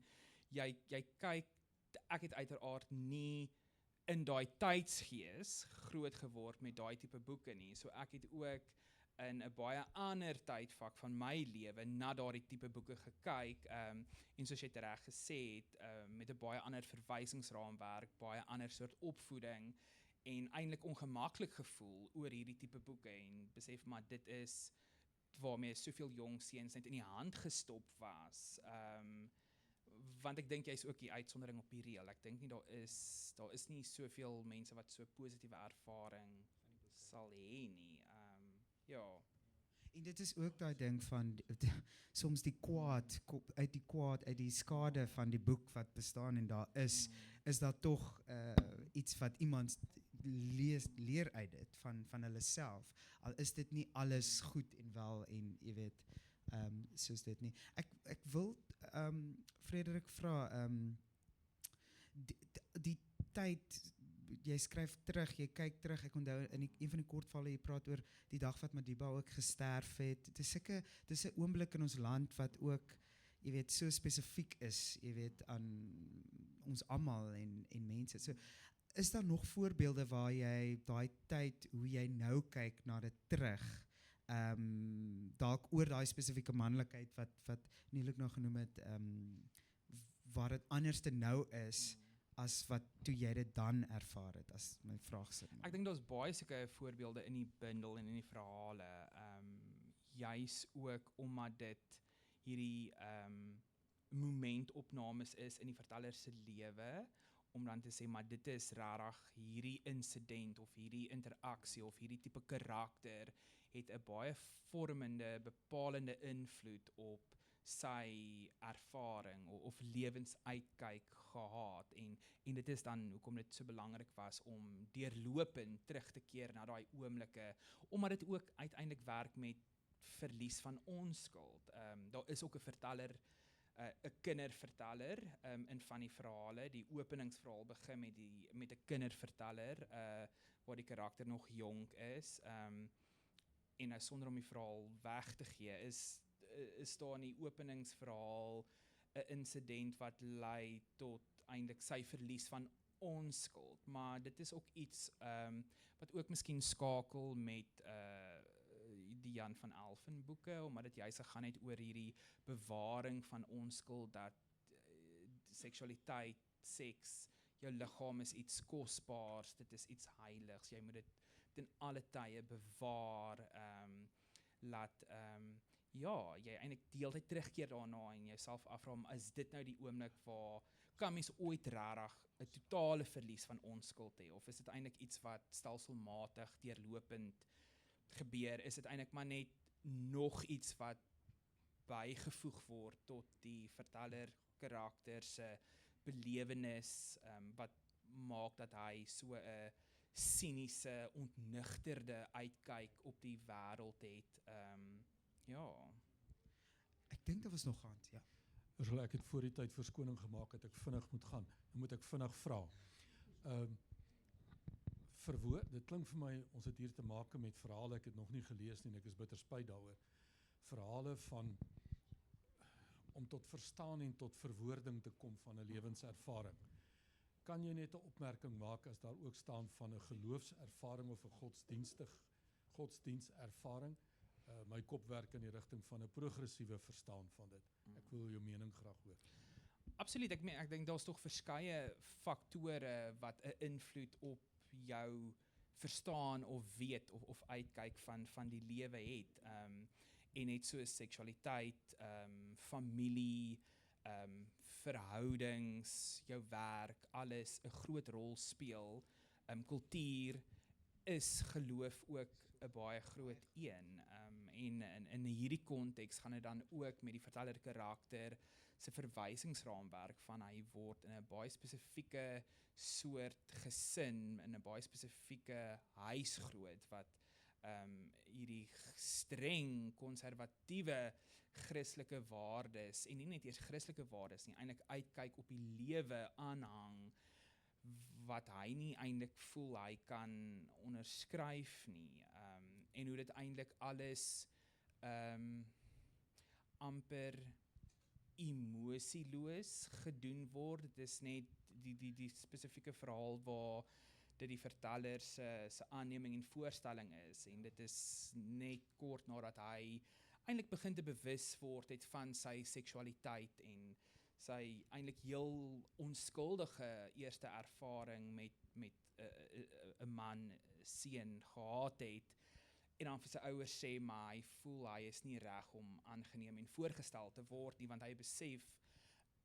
jy kyk, ek het uiteraard nie in daai tydsgees groot geword met daai tipe boeke nie. So ek het ook in 'n baie ander tydvak van my lewe na daardie tipe boeke gekyk, en soos jy reg gesê het, met 'n baie ander verwysingsraamwerk, baie ander soort opvoeding en eintlik ongemaklik gevoel oor hierdie tipe boeke en besef maar dit is waarmee soveel jong seuns net in die hand gestop was. Want ek dink jy's ook die uitsondering op die reël. Ek dink nie daar is nie soveel mense wat so positiewe ervaring sal hê nie. Ja. En dit is ook daai ding van soms die kwaad uit die skade van die boek wat bestaan en daar is daar tog iets wat iemand leer uit dit van hulle self. Al is dit nie alles goed en wel en jy weet soos dit nie. Ek wil Frederik vra die tyd jy skryf terug, jy kyk terug. Ek onthou in een van die kortvalle jy praat oor die dag wat Madiba ook gesterf het. Dit is 'n oomblik in ons land wat ook jy weet so spesifiek is, jy weet aan ons almal en mense. So is daar nog voorbeelde waar jy daai tyd hoe jy nou kyk na dit terug? Dalk oor daai spesifieke manlikheid wat Neil ook nou genoem het, waar dit anders te nou is as wat toe jy dit dan ervaar het, as my vraag sit. Ek dink daar's baie sulke voorbeelde in die bundel en in die verhale, juis ook omdat dit hierdie momentopnames is in die verteller se lewe, om dan te sê, maar dit is rarig hierdie insident of hierdie interaksie of hierdie tipe karakter het 'n baie vormende, bepalende invloed op sy ervaring of lewensuitkyk gehad en dit is dan hoekom dit so belangrik was om deurlopend terug te keer na daai oomblikke, omdat dit ook uiteindelik werk met verlies van onskuld. Daar is ook 'n verteller, 'n kinderverteller in van die verhale. Die openingsverhaal begin met 'n kinderverteller waar die karakter nog jonk is, en nou sonder om die verhaal weg te gee, is daar in die openingsverhaal 'n insident wat lei tot eintlik sy verlies van onskuld, maar dit is ook iets wat ook miskien skakel met die Jan van Elfen boeke, omdat dit juist gegaan het oor hierdie bewaring van onskuld, dat seksualiteit, seks, jou liggaam is iets kosbaars, dit is iets heiligs, jy moet dit ten alle tye bewaar, laat ja, jy eintlik die hele tyd terugkeer daarna en jouself afvra, is dit nou die oomblik waar kan mens ooit rarig 'n totale verlies van onskuld hê, of is dit eintlik iets wat stelselmatig deurlopend gebeur, is dit eintlik maar net nog iets wat bygevoeg word tot die verteller karakter se belewenis, wat maak dat hy so 'n siniese, ontnigterde uitkyk op die wêreld het. Ja. Ek dink dit was nog hand, ja. Ursula, ek het voor die tyd verskoning gemaak dat ek vinnig moet gaan. Dan moet ek vinnig vra. Dit klink vir my, ons het hier te maak met verhale, ek het nog nie gelees nie en ek is bitter spyt daaroor. Verhale van om tot verstaan en tot verwoording te kom van 'n lewenservaring. Kan jy net 'n opmerking maak as daar ook staan van 'n geloofservaring of 'n godsdienstervaring? My kop werk in die rigting van 'n progressiewe verstaan van dit. Ek wil jou mening graag hoor. Absoluut, ek dink daar's tog verskeie faktore wat 'n invloed op jou verstaan of weet of uitkyk van die lewe het. En net so seksualiteit, familie, verhoudings, jou werk, alles 'n groot rol speel. Kultuur is geloof ook 'n baie groot een. En in hierdie konteks gaan dit dan ook met die verteller karakter se verwysingsraamwerk van hy word in 'n baie spesifieke soort gesin, in 'n baie spesifieke huis groot wat hierdie streng konservatiewe Christelike waardes en nie net eers Christelike waardes nie, eintlik uitkyk op die lewe aanhang wat hy nie eintlik voel hy kan onderskryf nie. En hoe dit eintlik alles amper emosieloos gedoen word. Dit is net die spesifieke verhaal waar dit die verteller se aanneming en voorstelling is en dit is net kort nadat hy eintlik begin te bewus word het van sy seksualiteit en sy eintlik heel onskuldige eerste ervaring met 'n man, seun gehad het en dan vir sy ouers sê maar hy voel hy is nie reg om aangeneem en voorgestel te word nie want hy besef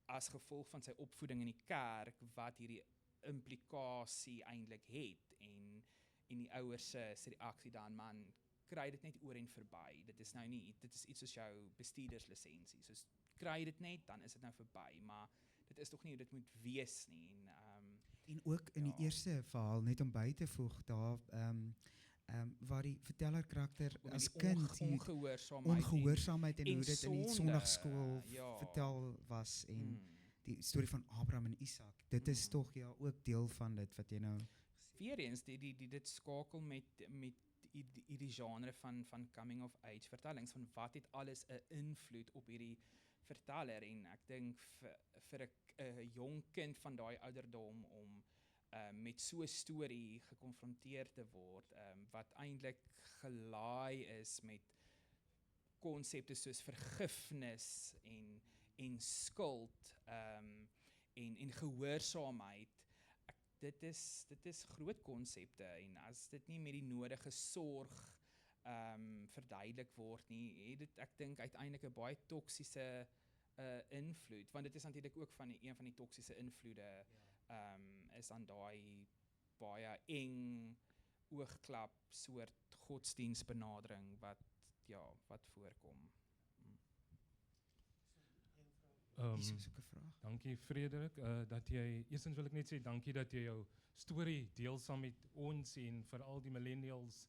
as gevolg van sy opvoeding in die kerk wat hierdie implikasie eintlik het en die ouers se reaksie dan man kry dit net oor en verby. Dit is nou nie, dit is iets soos jou bestuurderslisensie. Soos kry dit net, dan is dit nou verby, maar dit is tog nie hoe dit moet wees nie. En ook in die eerste verhaal, net om by te voeg, daar waar die verteller karakter as kind ongehoorsaamheid en hoe dit in die sonndagskool vertel was en die storie van Abraham en Isak. Dit is tog ook deel van dit wat jy nou weer eens dit skakel met hierdie genre van coming of age vertellings van wat het alles 'n invloed op hierdie verteller en ek dink vir 'n jong kind van daai ouderdom om met so 'n storie gekonfronteer te word wat eintlik gelaai is met konsepte soos vergifnis en skuld en gehoorsaamheid. Dit is groot konsepte en as dit nie met die nodige sorg verduidelik word nie, het dit ek dink uiteindelik 'n baie toksiese invloed, want dit is natuurlik ook een van die toksiese invloede is aan daai baie eng oogklap soort godsdienstbenadering wat voorkom. Dankie Frederik, dat jy, eerstens wil ek net sê dankie dat jy jou storie deel saam met ons en veral die millennials,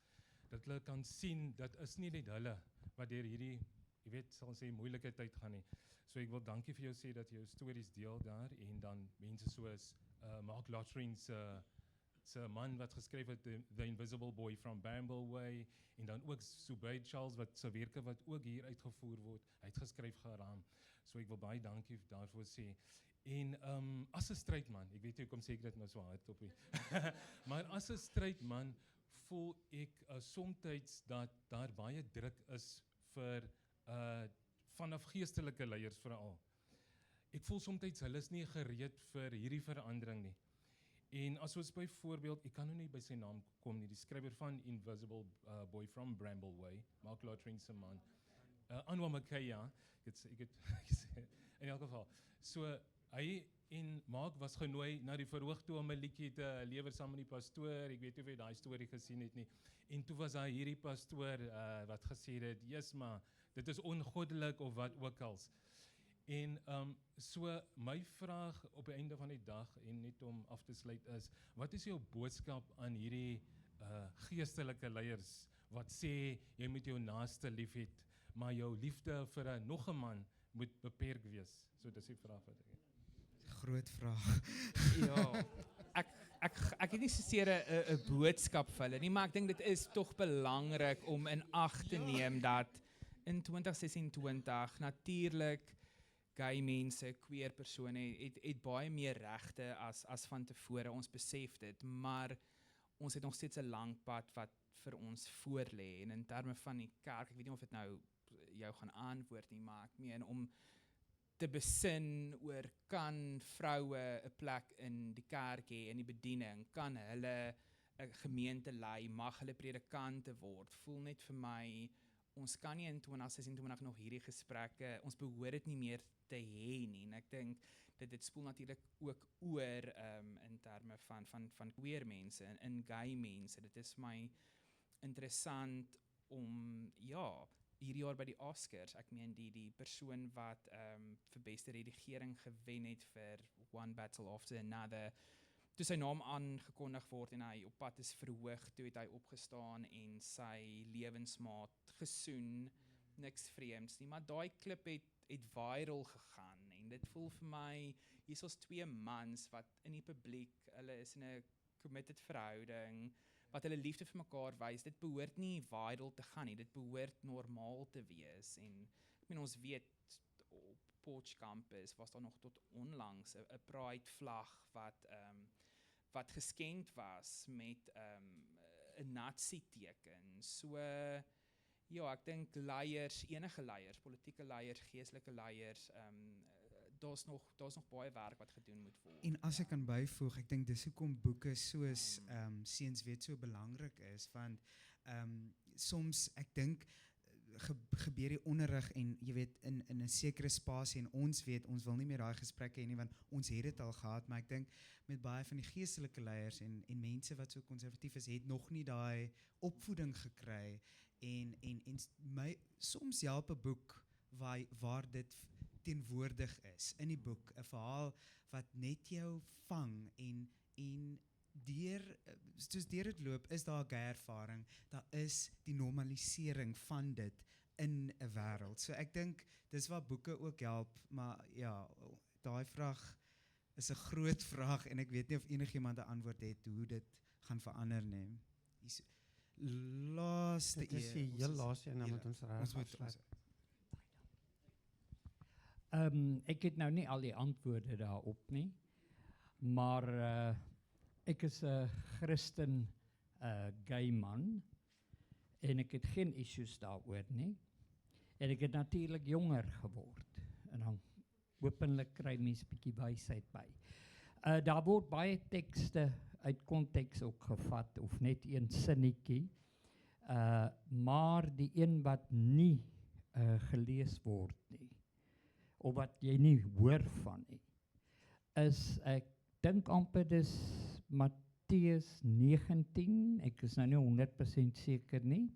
dat hulle kan sien, dat is nie net hulle wat deur hierdie, jy weet, sal sê moeilike tyd gaan nie. So ek wil dankie vir jou sê dat jy jou stories deel daar en dan mense soos Mark Lotrin se man wat geskryf het The Invisible Boy from Bramble Way en dan ook Zubayd Charles wat se werke wat ook hier uitgevoer word, hy het geskryf geraam. So ek wil baie dankie daarvoor sê. En as 'n straight man, ek weet jy kom sê ek dit nou so hard op nie. Maar as 'n straight man voel ek soms dat daar baie druk is vir vanaf geestelike leiers veral. Ek voel soms hulle is nie gereed vir hierdie verandering nie. En as ons byvoorbeeld, ek kan nou nie by sy naam kom nie, die skrywer van Invisible Boy from Bramble Way, Mark Lotrin se man, Anwar McKay, ja, ek het in elk geval. So hy en Mark was genooi na die verhoog toe om 'n liedjie te lewer saam met die pastoor. Ek weet nie of jy daai storie gesien het nie. En toe was daar hierdie pastoor wat gesê het, "Jesus, maar dit is ongoddelik of wat ook als." En so my vraag op die einde van die dag en net om af te sluit is, wat is jou boodskap aan hierdie geestelike leiers wat sê jy moet jou naaste liefhet, maar jou liefde vir nog 'n man moet beperk wees? So dis die vraag wat ek het. Groot vraag. Ja. Ek het nie seker 'n boodskap vir hulle nie, maar ek dink dit is tog belangrik om in ag te neem dat in 2026 natuurlik gay mense, queer persone het baie meer regte as van tevore. Ons besef dit, maar ons het nog steeds 'n lang pad wat vir ons voor lê. En in terme van die kerk, ek weet nie of dit nou jou gaan antwoord nie, maar ek meen om te besin oor kan vroue 'n plek in die kerk hê, in die bediening, kan hulle 'n gemeente lei, mag hulle predikante word. Voel net vir my, ons kan nie in 2026 nog hierdie gesprekke, ons behoort dit nie meer te hê nie. En ek dink dit spoel natuurlik ook oor in terme van queer mense en gay mense. Dit is my interessant om hierdie jaar by die Oscars, ek meen die persoon wat vir beste redigering gewen het vir One Battle After Another, toe sy naam aangekondig word en hy op pad is verhoog, toe het hy opgestaan en sy lewensmaat gesoen, niks vreemds nie, maar daai klip het viral gegaan en dit voel vir my, hier is 2 mans wat in die publiek, hulle is in 'n committed verhouding, wat hulle liefde vir mekaar wys, dit behoort nie viral te gaan nie, dit behoort normaal te wees en ek meen ons weet op Potch campus was daar nog tot onlangs 'n pride vlag wat geskenk was met 'n Nazi teken. So ja, ek dink leiers, enige leiers, politieke leiers, geestelike leiers, daar's nog baie werk wat gedoen moet word. En as ek kan byvoeg, ek dink dis hoekom boeke soos Seuns weet so belangrik is, want soms ek dink gebeur die onderrig en jy weet in 'n sekere spasie en ons weet ons wil nie meer daai gesprekke hê nie want ons het dit al gehad, maar ek dink met baie van die geestelike leiers en mense wat so konservatief is, het nog nie daai opvoeding gekry en soms help 'n boek waar dit teenwoordig is in die boek, 'n verhaal wat net jou vang en soos deur dit loop, is daar 'n ervaring, daar is die normalisering van dit in 'n wêreld. So ek dink dis waar boeke ook help, maar ja, daai vraag is 'n groot vraag en ek weet nie of enigiemand 'n antwoord het hoe dit gaan verander nie. Laaste Dit is die heel laaste en dan moet ons reg afsluit. Ek het nou nie al die antwoorde daarop nie, maar ek is 'n Christen gay man en ek het geen issues daaroor nie. En ek het natuurlik jonger geword en dan hopelik kry mens 'n bietjie wysheid by. Daar word baie tekste uit konteks ook gevat of net een sinnetjie, maar die een wat nie gelees word nie of wat jy nie hoor van nie, is ek dink amper dis Matteus 19, ek is nou nie 100% seker nie.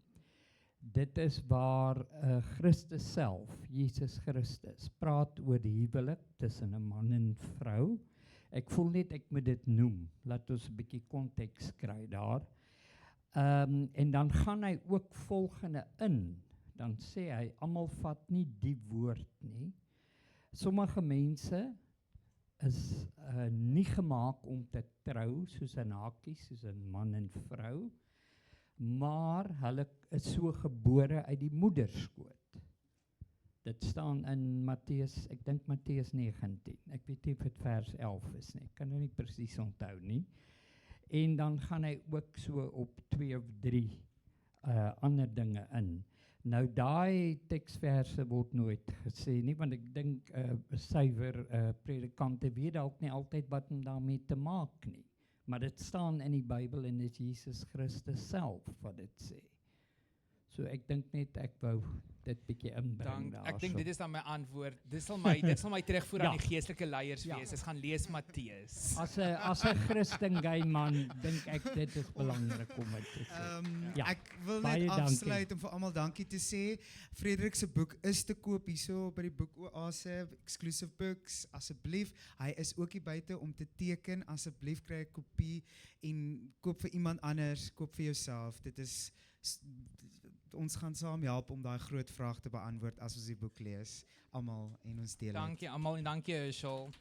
Dit is waar Christus self, Jesus Christus, praat oor die huwelik tussen 'n man en vrou. Ek voel net ek moet dit noem, laat ons 'n bietjie konteks kry daar. En dan gaan hy ook volgende in, dan sê hy, almal vat nie die woord nie. Sommige mense is nie gemaak om te trou soos 'n hakies, soos 'n man en vrou, maar hulle is so gebore uit die moederskoot. Dit staan in Matteus, ek dink Matteus 19. Ek weet nie of dit vers 11 is nie. Ek kan nou nie presies onthou nie. En dan gaan hy ook so op 2 of 3 ander dinge in. Nou daai teksverse word nooit gesê nie, want ek dink suiwer predikante weet dalk nie altyd wat om daarmee te maak nie. Maar dit staan in die Bybel en dit is Jesus Christus self wat dit sê. So ek dink net ek wou dit bietjie inbring daar. Ek dink dit is dan my antwoord. Dit sal my terugvoer aan die geestelike leiers wees. Ons gaan lees Matteus. As 'n Christen gay man dink ek dit is belangrik om dit te sê. Ek wil net afsluit om vir almal dankie te sê. Frederik se boek is te koop hierso by die Boek Oase, Exclusive Books. Asseblief, hy is ook hier buite om te teken. Asseblief kry 'n kopie en koop vir iemand anders, koop vir jouself. Dit is ons gaan saam help om daai groot vraag te beantwoord as ons die boek lees, almal en ons deel. Dankie almal en dankie Herschel.